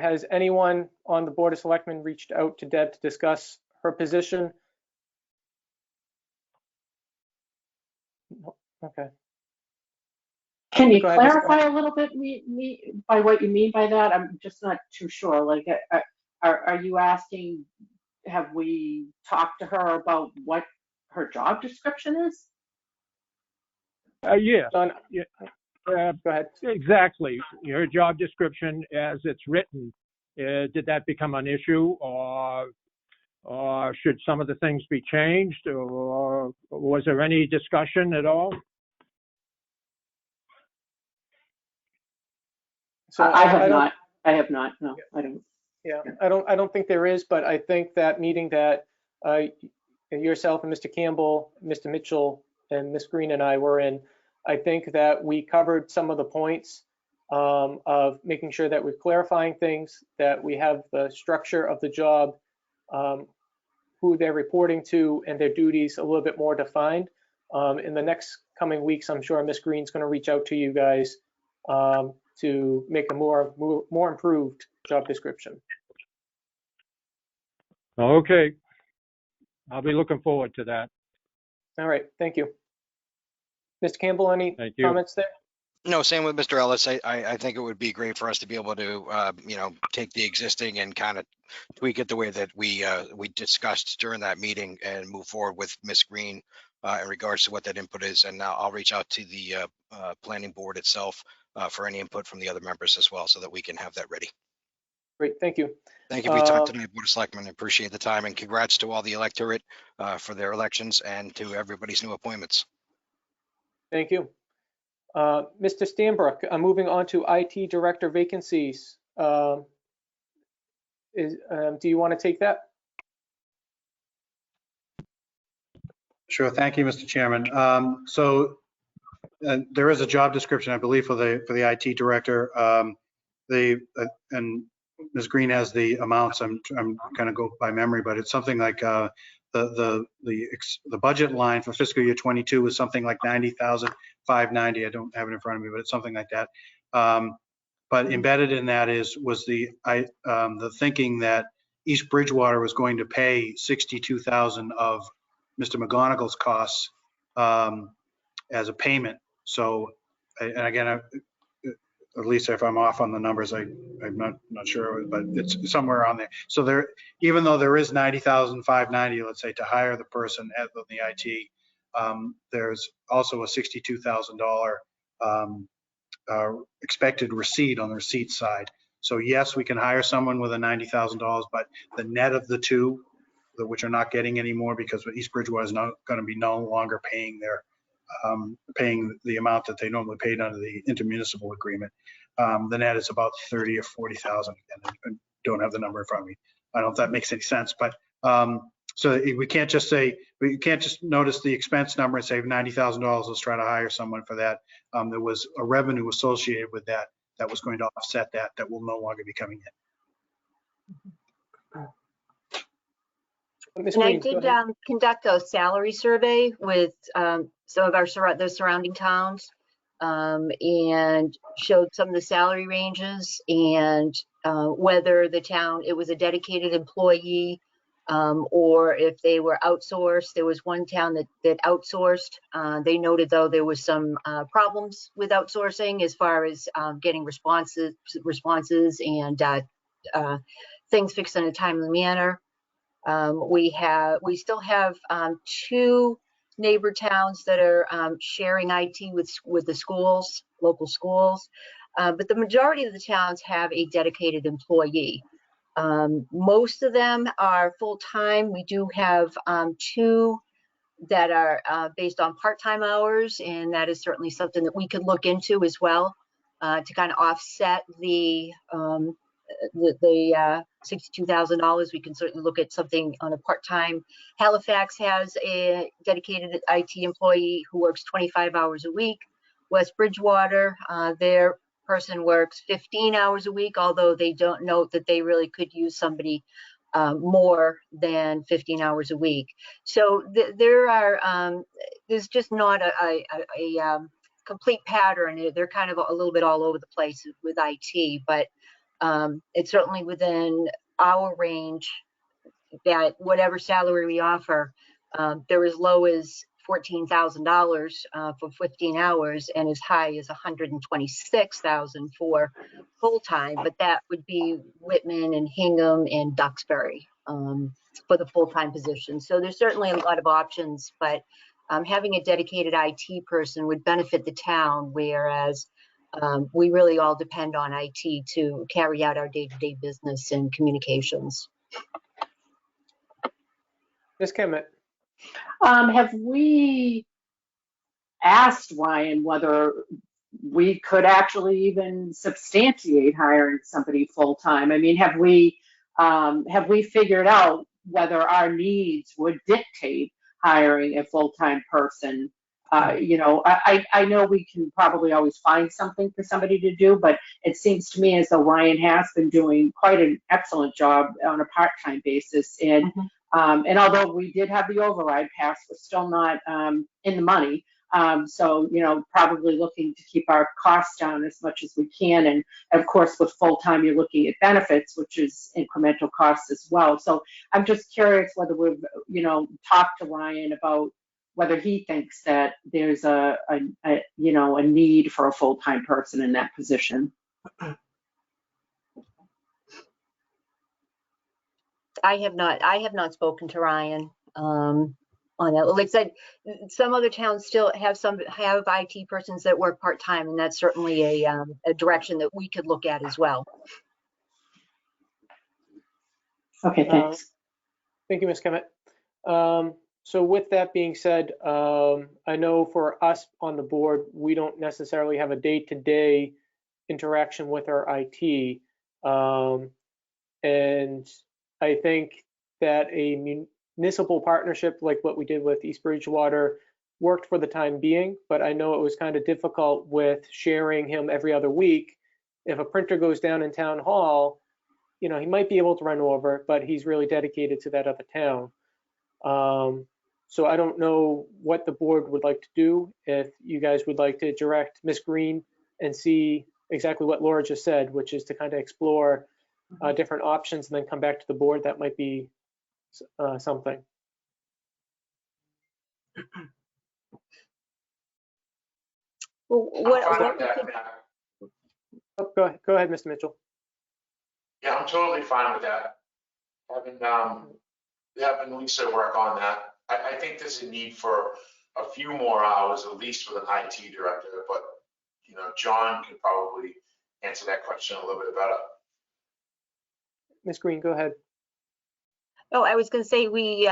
Has anyone on the Board of Selectmen reached out to Deb to discuss her position? Okay. Can you Go ahead, Ms. clarify a little bit by what you mean by that? I'm just not too sure. Like, are you asking, have we talked to her about what her job description is? Yes. Don, Yeah, go ahead. exactly. Your job description as it's written, did that become an issue, or should some of the things be changed, or was there any discussion at all? So I have don't- not. I have not. No, I don't. Yeah, I don't think there is, but I think that meeting that yourself and Mr. Campbell, Mr. Mitchell, and Ms. Green and I were in, I think that we covered some of the points of making sure that we're clarifying things, that we have the structure of the job, who they're reporting to, and their duties a little bit more defined. In the next coming weeks, I'm sure Ms. Green's going to reach out to you guys to make a more improved job description. Okay. I'll be looking forward to that. All right, thank you. Mr. Campbell, any Thank you. comments there? No, same with Mr. Ellis. I think it would be great for us to be able to, take the existing and kind of tweak it the way that we discussed during that meeting and move forward with Ms. Green in regards to what that input is. And now I'll reach out to the planning board itself for any input from the other members as well, so that we can have that ready. Great, thank you. Thank you for your time tonight, Board of Selectmen. I appreciate the time, and congrats to all the electorate for their elections and to everybody's new appointments. Thank you. Mr. Stanbrook, I'm moving on to IT Director vacancies. Do you want to take that? Sure. Thank you, Mr. Chairman. So there is a job description, I believe, for the IT director. And Ms. Green has the amounts. I'm going to go by memory, but it's something like the budget line for fiscal year 22 is something like 90,590. I don't have it in front of me, but it's something like that. But embedded in that was the thinking that East Bridgewater was going to pay 62,000 of Mr. McGonagall's costs as a payment. So, and again, at least if I'm off on the numbers, I'm not sure, but it's somewhere on there. So there, even though there is 90,590, let's say, to hire the person at the IT, there's also a $62,000 expected receipt on the receipt side. So yes, we can hire someone with a $90,000, but the net of the two, which are not getting any more because East Bridgewater is not going to be no longer paying paying the amount that they normally paid under the intermunicipal agreement. The net is about 30 or 40,000. I don't have the number in front of me. I don't know if that makes any sense, but so we can't just notice the expense number and say $90,000. Let's try to hire someone for that. There was a revenue associated with that was going to offset that will no longer be coming in. Ms. And I Green, go did ahead. conduct a salary survey with some of the surrounding towns and showed some of the salary ranges and whether it was a dedicated employee or if they were outsourced. There was one town that outsourced. They noted, though, there was some problems with outsourcing as far as getting responses and things fixed in a timely manner. We still have 2 neighbor towns that are sharing IT with the schools, local schools, but the majority of the towns have a dedicated employee. Most of them are full-time. We do have 2 that are based on part-time hours, and that is certainly something that we could look into as well to kind of offset the $62,000. We can certainly look at something on a part-time. Halifax has a dedicated IT employee who works 25 hours a week. West Bridgewater, their person works 15 hours a week, although they don't note that they really could use somebody more than 15 hours a week. So there's just not a complete pattern. They're kind of a little bit all over the place with IT, but it's certainly within our range that whatever salary we offer, they're as low as $14,000 for 15 hours and as high as $126,000 for full-time, but that would be Whitman and Hingham and Duxbury for the full-time position. So there's certainly a lot of options, but having a dedicated IT person would benefit the town, whereas we really all depend on IT to carry out our day-to-day business and communications. Ms. Kemet. Have we asked Ryan whether we could actually even substantiate hiring somebody full-time? I mean, have we figured out whether our needs would dictate hiring a full-time person? You know, I know we can probably always find something for somebody to do, but it seems to me as though Ryan has been doing quite an excellent job on a part-time basis. And and although we did have the override pass, we're still not in the money. So, you know, probably looking to keep our costs down as much as we can. And of course, with full-time, you're looking at benefits, which is incremental costs as well. So I'm just curious whether we've, you know, talked to Ryan about whether he thinks that there's a you know, a need for a full-time person in that position. I have not spoken to Ryan on that. Like I said, some other towns still have IT persons that work part-time, and that's certainly a direction that we could look at as well. Okay, thanks. Thank you, Ms. Kemet. So with that being said, I know for us on the board, we don't necessarily have a day-to-day interaction with our IT. And I think that a municipal partnership like what we did with East Bridgewater worked for the time being, but I know it was kind of difficult with sharing him every other week. If a printer goes down in town hall, you know, he might be able to run over, but he's really dedicated to that other town. So I don't know what the board would like to do. If you guys would like to direct Ms. Green and see exactly what Laura just said, which is to kind of explore different options and then come back to the board, that might be something. Well, Go ahead, Mr. Mitchell. Yeah, I'm totally fine with that. Having Lisa work on that. I think there's a need for a few more hours, at least with an IT director, but you know, John could probably answer that question a little bit better. Ms. Green, go ahead. Oh, I was going to say we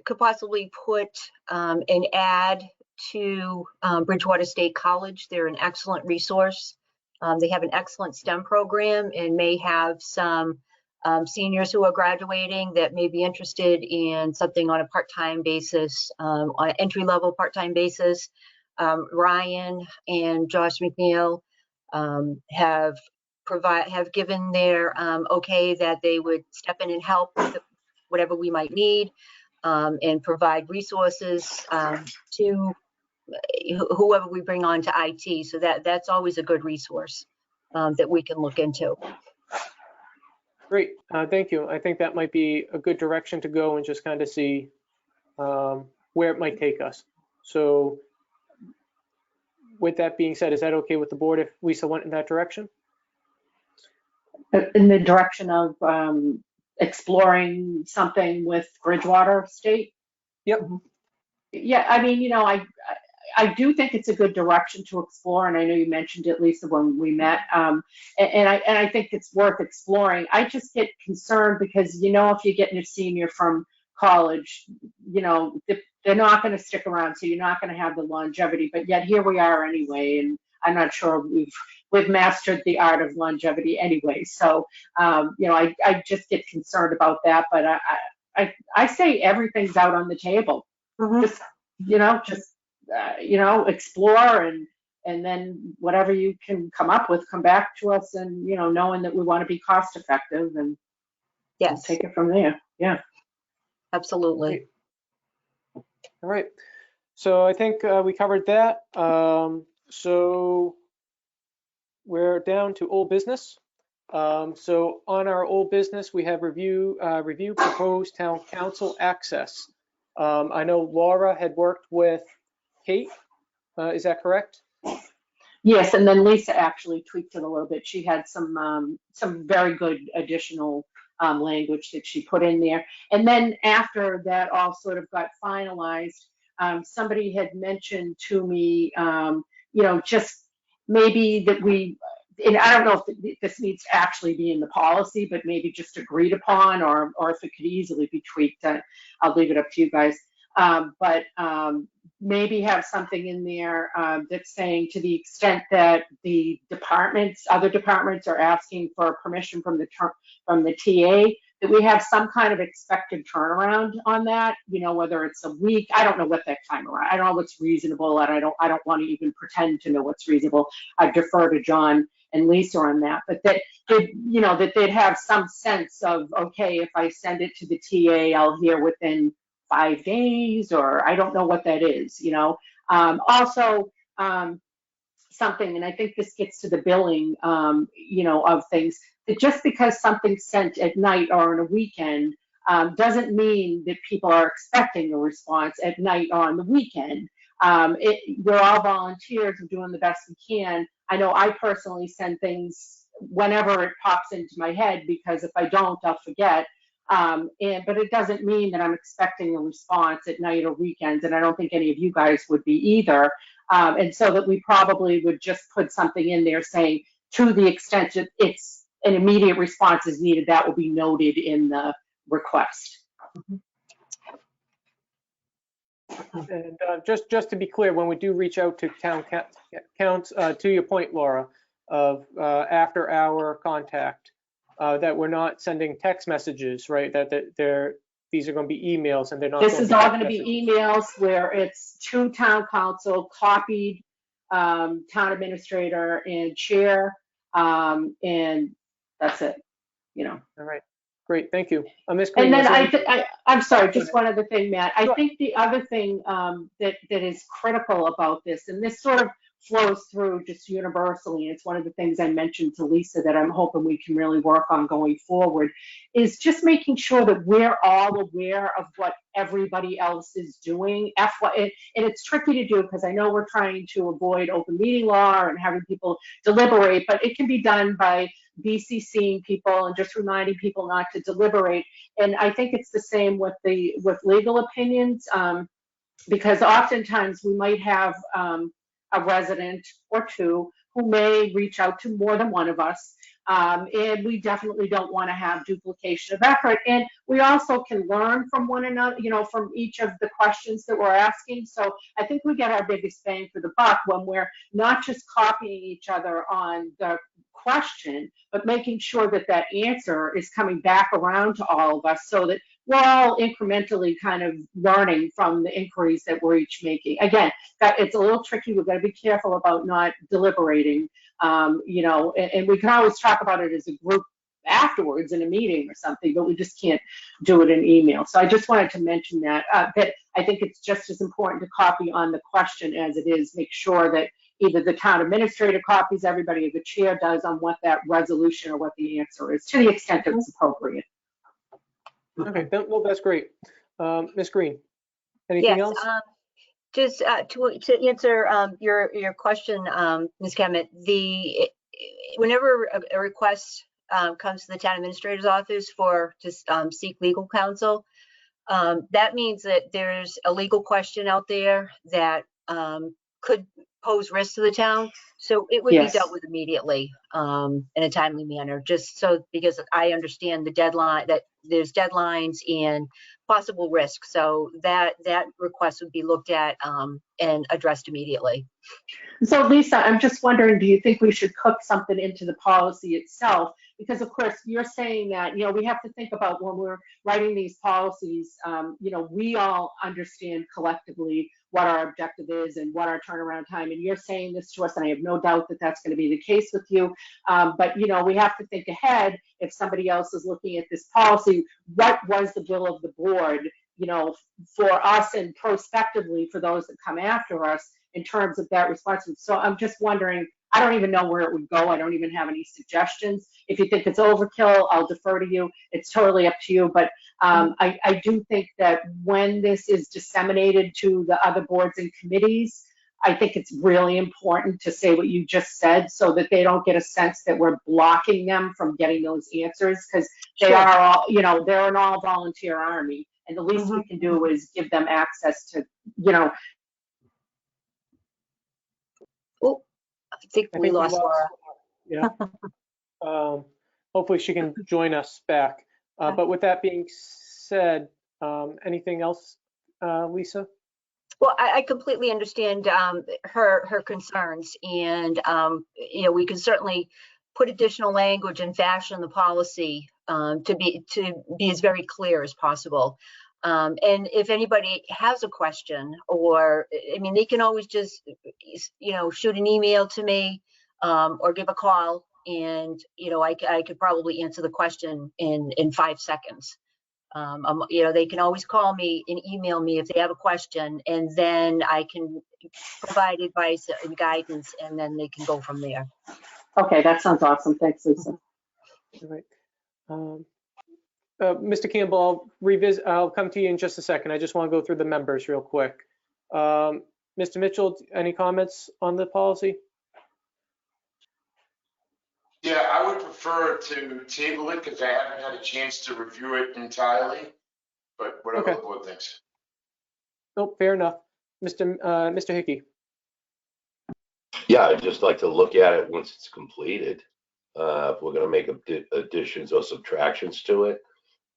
could possibly put an ad to Bridgewater State College. They're an excellent resource. They have an excellent STEM program and may have some seniors who are graduating that may be interested in something on a part-time basis, on an entry-level part-time basis. Ryan and Josh McNeil have given their okay that they would step in and help with whatever we might need and provide resources to whoever we bring on to IT. So that's always a good resource that we can look into. Great, thank you. I think that might be a good direction to go and just kind of see where it might take us. So with that being said, is that okay with the board if Lisa went in that direction? In the direction of exploring something with Bridgewater State? Yep. Yeah, I mean, you know, I do think it's a good direction to explore, and I know you mentioned it, Lisa, when we met, and I think it's worth exploring. I just get concerned because, you know, if you're getting a senior from college, you know, they're not going to stick around, so you're not going to have the longevity, but yet here we are anyway, and I'm not sure we've mastered the art of longevity anyway. So, you know, I just get concerned about that, but I say everything's out on the table. Just, you know, explore and then whatever you can come up with, come back to us, and, you know, knowing that we want to be cost effective and yes, take it from there. Yeah. Absolutely. All right. So I think we covered that. So we're down to old business. So on our old business, we have review proposed town council access. I know Laura had worked with Kate. Is that correct? Yes, and then Lisa actually tweaked it a little bit. She had some very good additional language that she put in there. And then after that all sort of got finalized, somebody had mentioned to me, just maybe that and I don't know if this needs to actually be in the policy, but maybe just agreed upon, or if it could easily be tweaked. I'll leave it up to you guys. But maybe have something in there that's saying, to the extent that the other departments are asking for permission from the TA, that we have some kind of expected turnaround on that, whether it's a week. I don't know what that time around. I don't know what's reasonable, and I don't want to even pretend to know what's reasonable. I defer to John and Lisa on that, but that they'd have some sense of, okay, if I send it to the TA, I'll hear within 5 days, or I don't know what that is, Also, something, and I think this gets to the billing, of things, that just because something's sent at night or on a weekend doesn't mean that people are expecting a response at night or on the weekend. We're all volunteers and doing the best we can. I know I personally send things whenever it pops into my head, because if I don't, I'll forget. But it doesn't mean that I'm expecting a response at night or weekends, and I don't think any of you guys would be either. And so that we probably would just put something in there saying, to the extent that it's an immediate response is needed, that will be noted in the request. And just to be clear, when we do reach out to town counts, to your point, Laura, of after hour contact, that we're not sending text messages, right? That these are going to be emails, and they're not. This is all going to be emails where it's to town council, copied town administrator and chair, and that's it. All right, great, thank you, Ms. And Green. then I'm sorry, just one other thing, Matt. I think the other thing that is critical about this, and this sort of flows through just universally, and it's one of the things I mentioned to Lisa that I'm hoping we can really work on going forward, is just making sure that we're all aware of what everybody else is doing. And it's tricky to do, because I know we're trying to avoid open meeting law and having people deliberate, but it can be done by BCCing people and just reminding people not to deliberate. And I think it's the same with legal opinions, because oftentimes we might have a resident or two who may reach out to more than one of us. And we definitely don't want to have duplication of effort. And we also can learn from one another, from each of the questions that we're asking. So I think we get our biggest bang for the buck when we're not just copying each other on the question, but making sure that that answer is coming back around to all of us, so that we're all incrementally kind of learning from the inquiries that we're each making. Again, it's a little tricky. We've got to be careful about not deliberating, and we can always talk about it as a group afterwards in a meeting or something, but we just can't do it in email. So I just wanted to mention that I think it's just as important to copy on the question as it is make sure that either the town administrator copies everybody or the chair does on what that resolution or what the answer is, to the extent that it's appropriate. Okay, well, that's great. Ms. Green, anything else? Just to answer your question, Ms. Kemet, whenever a request comes to the town administrator's office to seek legal counsel, that means that there's a legal question out there that could pose risk to the town. So it would be dealt with immediately in a timely manner, just so, because I understand the deadline, that there's deadlines and possible risk. So that request would be looked at and addressed immediately. So Lisa, I'm just wondering, do you think we should cook something into the policy itself? Because of course you're saying that, we have to think about when we're writing these policies, we all understand collectively what our objective is and what our turnaround time, and you're saying this to us, and I have no doubt that that's going to be the case with you. But we have to think ahead. If somebody else is looking at this policy, what was the will of the board, for us and prospectively for those that come after us in terms of that responsibility? So I'm just wondering, I don't even know where it would go. I don't even have any suggestions. If you think it's overkill, I'll defer to you. It's totally up to you. But I do think that when this is disseminated to the other boards and committees, I think it's really important to say what you just said so that they don't get a sense that we're blocking them from getting those answers, because they are all, you know, they're an all volunteer army. And the least we can do is give them access to, you know. Oh, I think we lost Laura. Yeah. Hopefully she can join us back. But with that being said, anything else, Lisa? Well, I completely understand her concerns, and you know, we can certainly put additional language and fashion the policy to be as very clear as possible. And if anybody has a question, or I mean, they can always just, you know, shoot an email to me or give a call, and you know, I could probably answer the question in 5 seconds. You know, they can always call me and email me if they have a question, and then I can provide advice and guidance, and then they can go from there. Okay, that sounds awesome. Thanks, Lisa. All right. Mr. Campbell, I'll come to you in just a second. I just want to go through the members real quick. Mr. Mitchell, any comments on the policy? Yeah, I would prefer to table it because I haven't had a chance to review it entirely, but whatever the board thinks. Oh, fair enough. Mr. Hickey. Yeah, I'd just like to look at it once it's completed. If we're gonna make additions or subtractions to it,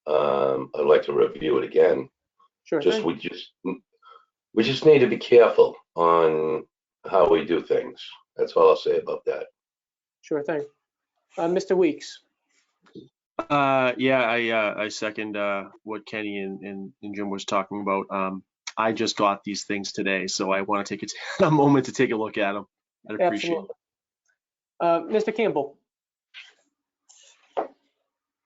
I'd like to review it again. Sure. We just need to be careful on how we do things. That's all I'll say about that. Sure thing. Mr. Weeks. Yeah, I second what Kenny and Jim was talking about. I just got these things today, so I want to take a moment to take a look at them. I'd appreciate it. Mr. Campbell.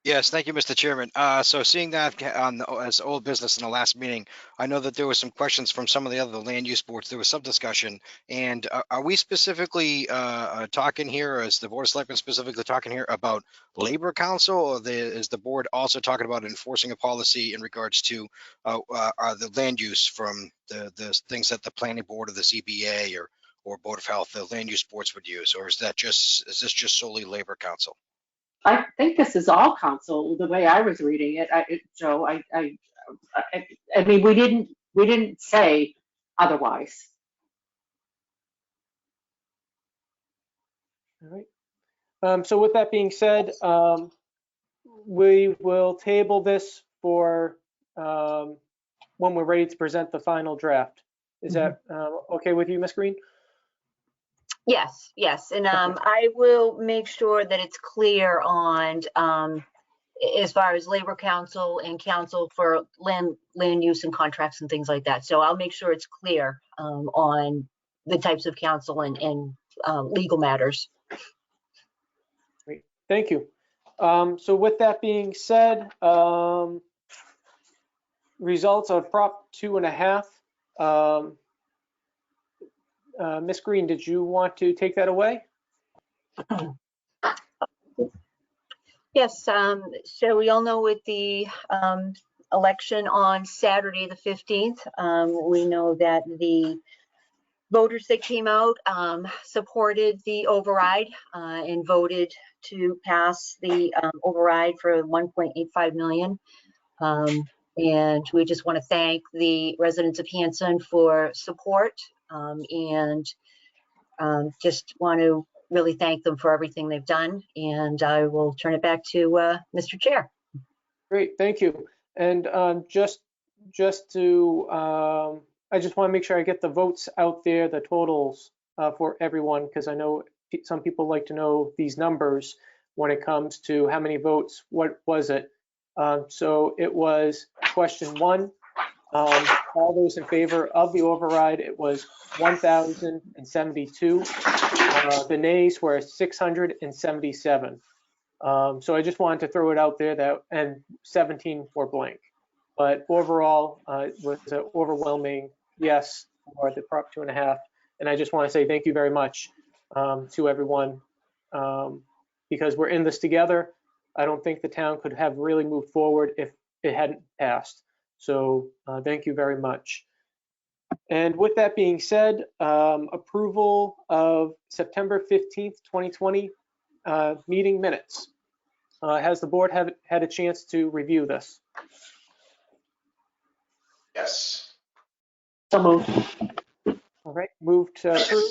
Yes, thank you, Mr. Chairman. So seeing that as old business in the last meeting, I know that there were some questions from some of the other land use boards. There was some discussion. And are we specifically talking here, or is the Board of Selectmen specifically talking here about Labor Council, or is the board also talking about enforcing a policy in regards to the land use from the things that the planning board or the ZBA or Board of Health, the land use boards would use? Or is this just solely Labor Council? I think this is all council, the way I was reading it, Joe. I mean, we didn't say otherwise. All right. So with that being said, we will table this for when we're ready to present the final draft. Is that okay with you, Ms. Green? Yes, yes, and I will make sure that it's clear on as far as Labor Council and Council for land use and contracts and things like that. So I'll make sure it's clear on the types of council and legal matters. Great, thank you. So with that being said, results of Prop 2.5. Ms. Green, did you want to take that away? Yes, so we all know with the election on Saturday, the 15th, we know that the voters that came out supported the override and voted to pass the override for 1.85 million. And we just want to thank the residents of Hanson for support. And just want to really thank them for everything they've done. And I will turn it back to Mr. Chair. Great, thank you. And just to, I just want to make sure I get the votes out there, the totals for everyone, because I know some people like to know these numbers when it comes to how many votes, what was it? So it was question 1. All those in favor of the override, it was 1,072. The nays were 677. So I just wanted to throw it out there and 17 were blank. But overall, it was an overwhelming yes for the Prop 2.5. And I just want to say thank you very much to everyone, because we're in this together. I don't think the town could have really moved forward if it hadn't passed. So thank you very much. And with that being said, approval of September 15th, 2020 meeting minutes. Has the board had a chance to review this? Yes. So moved. All right, moved through.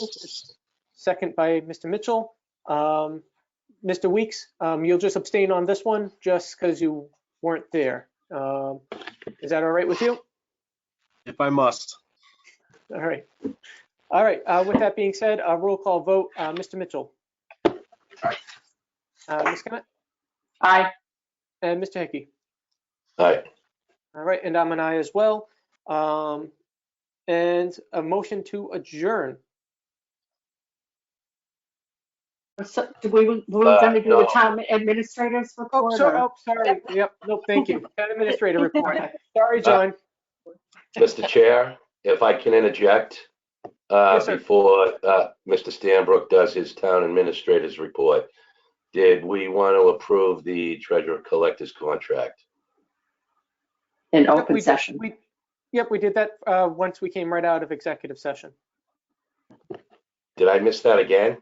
Second by Mr. Mitchell. Mr. Weeks, you'll just abstain on this one just because you weren't there. Is that all right with you? If I must. All right. All right. With that being said, roll call vote. Mr. Mitchell. Aye. Ms. Kennett Aye. and Mr. Hickey. Aye. All right, and I'm an aye as well. And a motion to adjourn. So we were going to do No. the town administrators Oh, report? sorry. or- Oh, sorry. Yep. No, thank you. Town administrator report. Sorry, John. Mr. Chair, if I can interject, Yes, sir. before Mr. Stanbrook does his town administrator's report, did we want to approve the treasurer collector's contract? In Yep, open session. Yep, we did that once we came right out of executive session. Did I miss that again?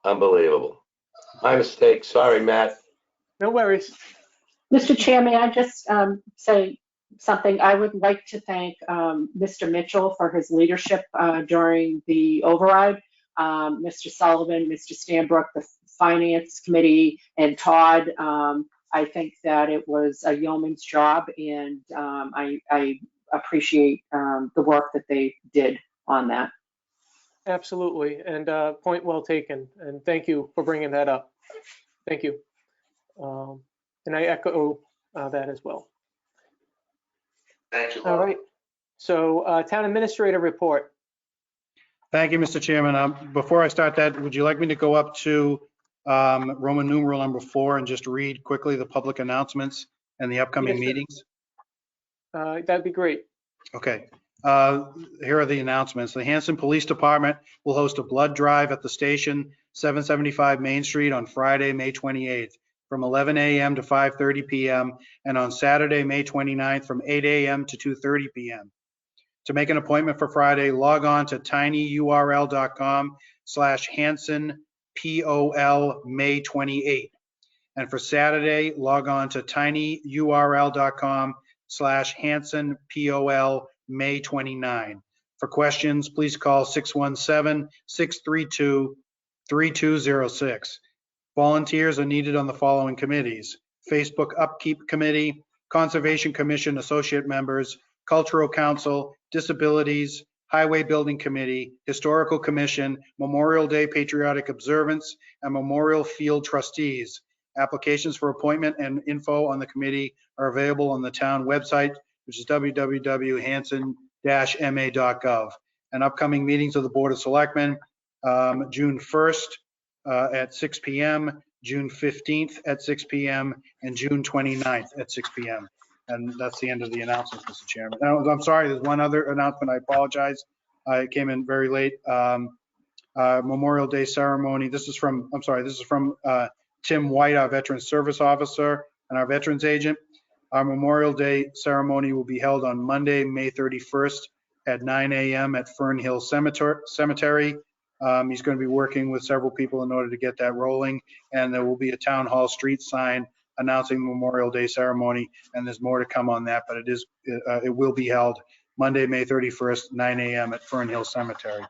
Unbelievable. My mistake. Sorry, Matt. No worries. Mr. Chair, may I just say something? I would like to thank Mr. Mitchell for his leadership during the override. Mr. Sullivan, Mr. Stanbrook, the Finance Committee, and Todd. I think that it was a yeoman's job, and I appreciate the work that they did on that. Absolutely. And point well taken. And thank you for bringing that up. Thank you. And I echo that as well. Thank you, All Laura. right. So town administrator report. Thank you, Mr. Chairman. Before I start that, would you like me to go up to Roman numeral number 4 and just read quickly the public announcements and the upcoming Yes, sir. meetings? That'd be great. Okay. Here are the announcements. The Hanson Police Department will host a blood drive at the station, 775 Main Street on Friday, May 28th from 11 a.m. to 5:30 p.m. and on Saturday, May 29th from 8 a.m. to 2:30 p.m. To make an appointment for Friday, log on to tinyurl.com/HansonPOL May 28. And for Saturday, log on to tinyurl.com/HansonPOL May 29. For questions, please call 617-632-3206. Volunteers are needed on the following committees: Facebook Upkeep Committee, Conservation Commission Associate Members, Cultural Council, Disabilities, Highway Building Committee, Historical Commission, Memorial Day Patriotic Observance, and Memorial Field Trustees. Applications for appointment and info on the committee are available on the town website, which is www.hanson-ma.gov. And upcoming meetings of the Board of Selectmen, June 1st at 6 p.m., June 15th at 6 p.m., and June 29th at 6 p.m. And that's the end of the announcements, Mr. Chairman. Now, I'm sorry, there's one other announcement. I apologize. I came in very late. Memorial Day ceremony. This is from Tim White, our Veteran Service Officer and our Veterans Agent. Our Memorial Day ceremony will be held on Monday, May 31st at 9 a.m. at Fern Hill Cemetery. He's going to be working with several people in order to get that rolling. And there will be a town hall street sign announcing the Memorial Day ceremony. And there's more to come on that, but it will be held Monday, May 31st, 9 a.m. at Fern Hill Cemetery.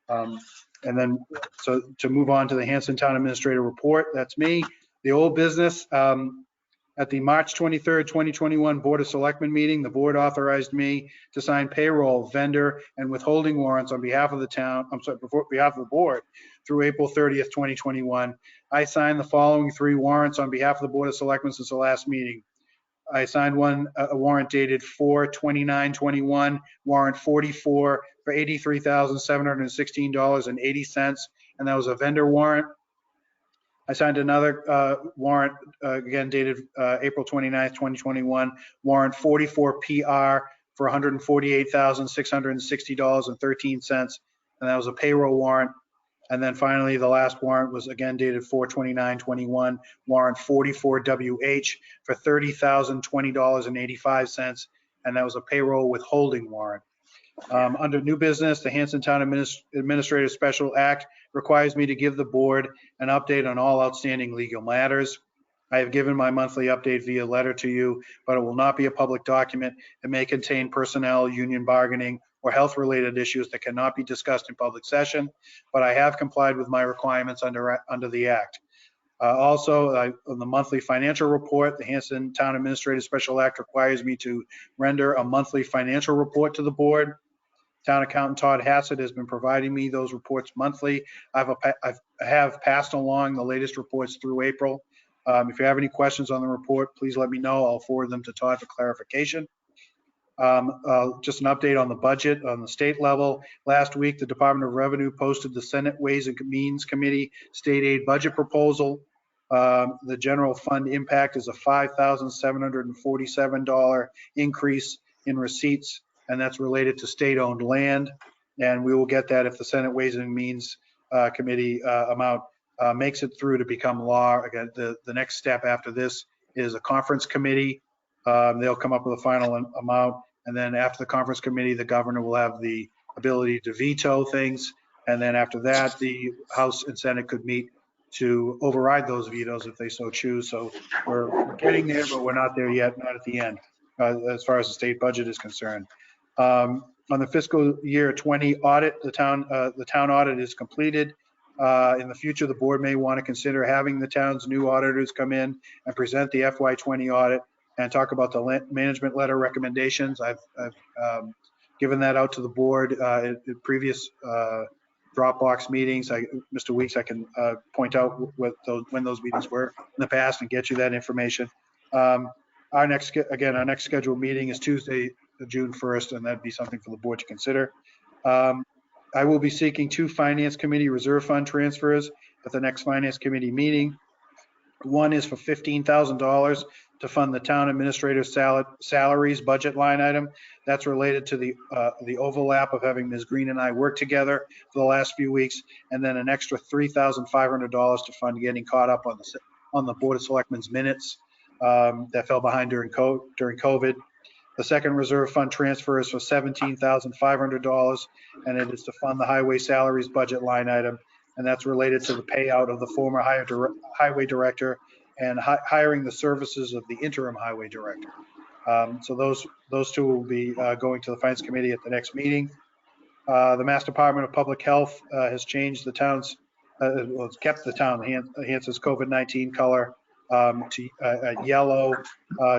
And then, so to move on to the Hansontown Administrator Report, that's me. The old business, at the March 23rd, 2021 Board of Selectmen meeting, the board authorized me to sign payroll, vendor, and withholding warrants on behalf of the town, behalf of the board through April 30th, 2021. I signed the following 3 warrants on behalf of the Board of Selectmen since the last meeting. I signed a warrant dated 4/29/21, warrant 44 for $83,716.80, and that was a vendor warrant. I signed another warrant, again dated April 29th, 2021, warrant 44 PR for $148,660.13, and that was a payroll warrant. And then finally, the last warrant was again dated 4/29/21, warrant 44WH for $30,020.85, and that was a payroll withholding warrant. Under new business, the Hansontown Administrative Special Act requires me to give the board an update on all outstanding legal matters. I have given my monthly update via letter to you, but it will not be a public document. It may contain personnel, union bargaining, or health-related issues that cannot be discussed in public session, but I have complied with my requirements under the Act. On the monthly financial report, the Hansontown Administrative Special Act requires me to render a monthly financial report to the board. Town Accountant Todd Hassett has been providing me those reports monthly. I have passed along the latest reports through April. If you have any questions on the report, please let me know. I'll forward them to Todd for clarification. Just an update on the budget on the state level. Last week, the Department of Revenue posted the Senate Ways and Means Committee state aid budget proposal. The general fund impact is a $5,747 increase in receipts, and that's related to state-owned land. And we will get that if the Senate Ways and Means Committee amount makes it through to become law. Again, the next step after this is a conference committee. They'll come up with a final amount. And then after the conference committee, the governor will have the ability to veto things. And then after that, the House and Senate could meet to override those vetoes if they so choose. So we're getting there, but we're not there yet, not at the end, as far as the state budget is concerned. On the fiscal year 20 audit, the town audit is completed. In the future, the board may want to consider having the town's new auditors come in and present the FY20 audit and talk about the management letter recommendations. I've given that out to the board at previous Dropbox meetings. Mr. Weeks, I can point out when those meetings were in the past and get you that information. Our next scheduled meeting is Tuesday, June 1st, and that'd be something for the board to consider. I will be seeking 2 Finance Committee reserve fund transfers at the next Finance Committee meeting. One is for $15,000 to fund the town administrator salaries budget line item. That's related to the overlap of having Ms. Green and I work together for the last few weeks, and then an extra $3,500 to fund getting caught up on the Board of Selectmen's minutes that fell behind during COVID. The second reserve fund transfer is for $17,500, and it is to fund the highway salaries budget line item, and that's related to the payout of the former highway director and hiring the services of the interim highway director. So those 2 will be going to the Finance Committee at the next meeting. The Mass Department of Public Health has changed the town's, it's kept the town Hanson's COVID-19 color to yellow,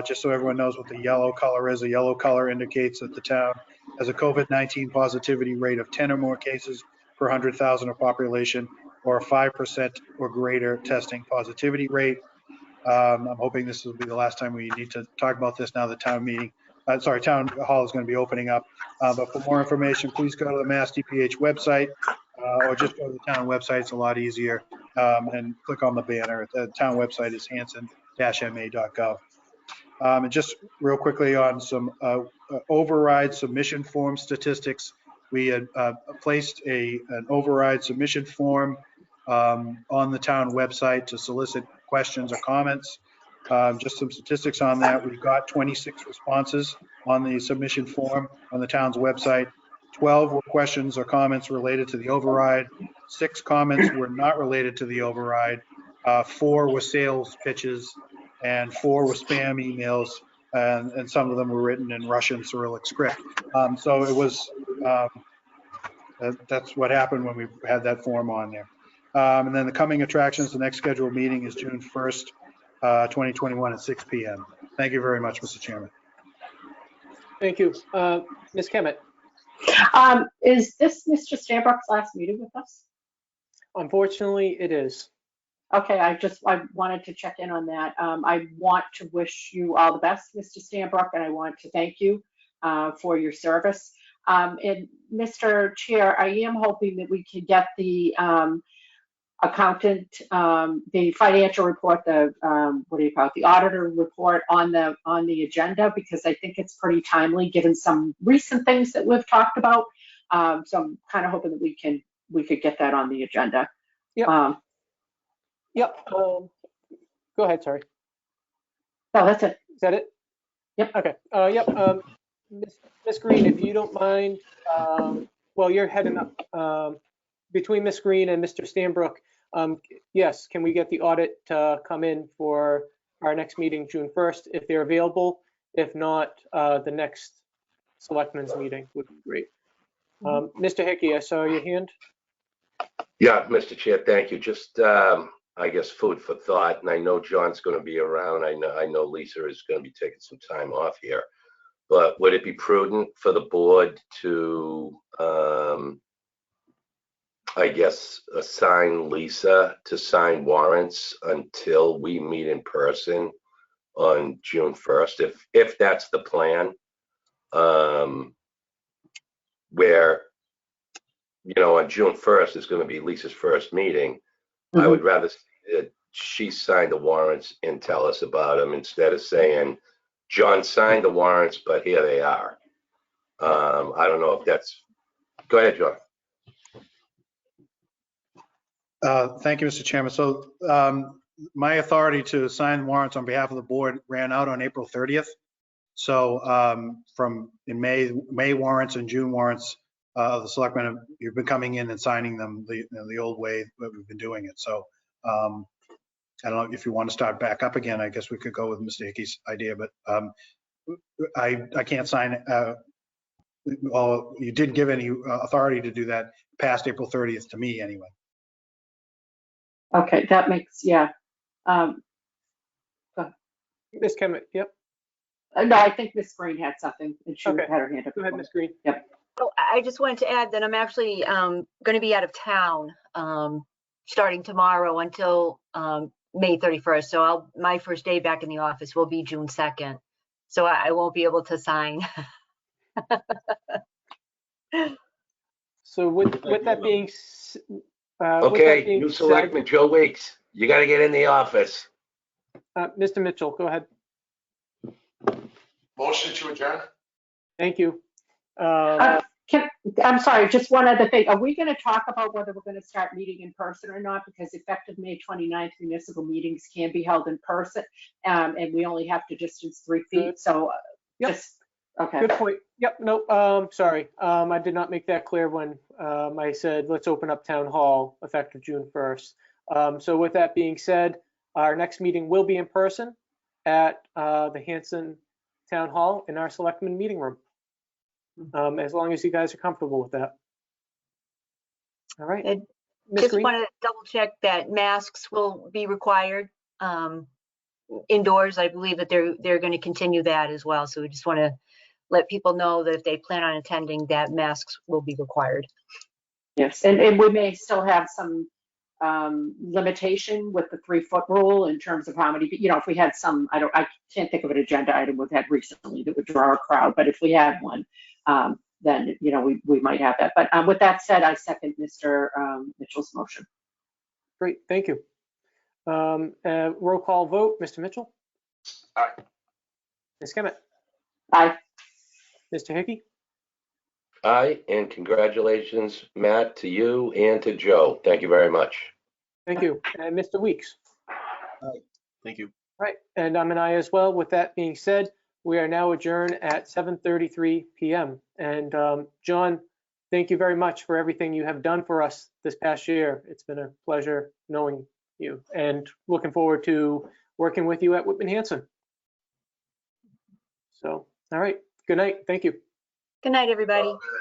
just so everyone knows what the yellow color is. The yellow color indicates that the town has a COVID-19 positivity rate of 10 or more cases per 100,000 of population, or a 5% or greater testing positivity rate. I'm hoping this will be the last time we need to talk about this now the town hall is going to be opening up. But for more information, please go to the Mass DPH website or just go to the town website. It's a lot easier, and click on the banner. The town website is hanson-ma.gov. And just real quickly on some override submission form statistics. We had placed an override submission form on the town website to solicit questions or comments. Just some statistics on that. We've got 26 responses on the submission form on the town's website. 12 were questions or comments related to the override. 6 comments were not related to the override. 4 were sales pitches, and 4 were spam emails, and some of them were written in Russian Cyrillic script. So it was, that's what happened when we had that form on there. And then the coming attractions, the next scheduled meeting is June 1st, 2021 at 6 p.m. Thank you very much, Mr. Chairman. Thank you. Ms. Kemet. Is this Mr. Stanbrook's last meeting with us? Unfortunately, it is. Okay, I wanted to check in on that. I want to wish you all the best, Mr. Stanbrook, and I want to thank you for your service. And Mr. Chair, I am hoping that we can get the accountant, the financial report, the the auditor report on the agenda, because I think it's pretty timely given some recent things that we've talked about. So I'm kind of hoping that we can we could get that on the agenda. Yep. Yep. Go ahead, sorry. Oh, that's it. Is that it? Yep. Okay. Yep. Ms. Green, if you don't mind, well, you're heading up between Ms. Green and Mr. Stanbrook. Yes, can we get the audit to come in for our next meeting, June 1st, if they're available? If not, the next Selectmen's meeting would be great. Mr. Hickey, I saw your hand. Yeah, Mr. Chair, thank you. Just, I guess, food for thought, and I know John's going to be around. I know Lisa is going to be taking some time off here. But would it be prudent for the board to, I guess, assign Lisa to sign warrants until we meet in person on June 1st, if that's the plan? Where, you know, on June 1st is going to be Lisa's first meeting. I would rather see that she signed the warrants and tell us about them instead of saying, John signed the warrants, but here they are. I don't know if that's, go ahead, John. Thank you, Mr. Chairman. So my authority to sign warrants on behalf of the board ran out on April 30th. So from in May warrants and June warrants, the selectmen, you've been coming in and signing them the old way that we've been doing it. So I don't know if you want to start back up again. I guess we could go with Mr. Hickey's idea, but I can't sign. Well, you didn't give any authority to do that past April 30th to me anyway. Okay, that makes, yeah. Ms. Kemet, yep. No, I think Ms. Green had something and she Okay. had her hand up. Go ahead, Ms. Green. Yep. Oh, I just wanted to add that I'm actually going to be out of town starting tomorrow until May 31st. So my first day back in the office will be June 2nd. So I won't be able to sign. So with that being Okay, new selectman, Joe Weeks. You got to get in the office. Mr. Mitchell, go ahead. Motion to adjourn? Thank you. I'm sorry, just one other thing. Are we going to talk about whether we're going to start meeting in person or not? Because effective May 29th, municipal meetings can be held in person, and we only have to distance 3 feet. So Yep. just, okay. Good point. Yep. Nope. Sorry. I did not make that clear when I said let's open up town hall effective June 1st. So with that being said, our next meeting will be in person at the Hanson Town Hall in our Selectmen meeting room. As long as you guys are comfortable with that. All right. And Ms. just Green? want to double check that masks will be required indoors. I believe that they're going to continue that as well. So we just want to let people know that if they plan on attending, that masks will be required. Yes, and we may still have some limitation with the 3-foot rule in terms of how many, you know, if we had some, I can't think of an agenda item we've had recently that would draw a crowd, but if we had one, then, you know, we might have that. But with that said, I second Mr. Mitchell's motion. Great. Thank you. Roll call vote. Mr. Mitchell? Aye. Ms. Kemet? Aye. Mr. Hickey? Aye, and congratulations, Matt, to you and to Joe. Thank you very much. Thank you. And Mr. Weeks? Thank you. All right. And I'm an aye as well. With that being said, we are now adjourned at 7:33 p.m. And John, thank you very much for everything you have done for us this past year. It's been a pleasure knowing you and looking forward to working with you at Whitman Hanson. So, all right. Good night. Thank you. Good night, everybody.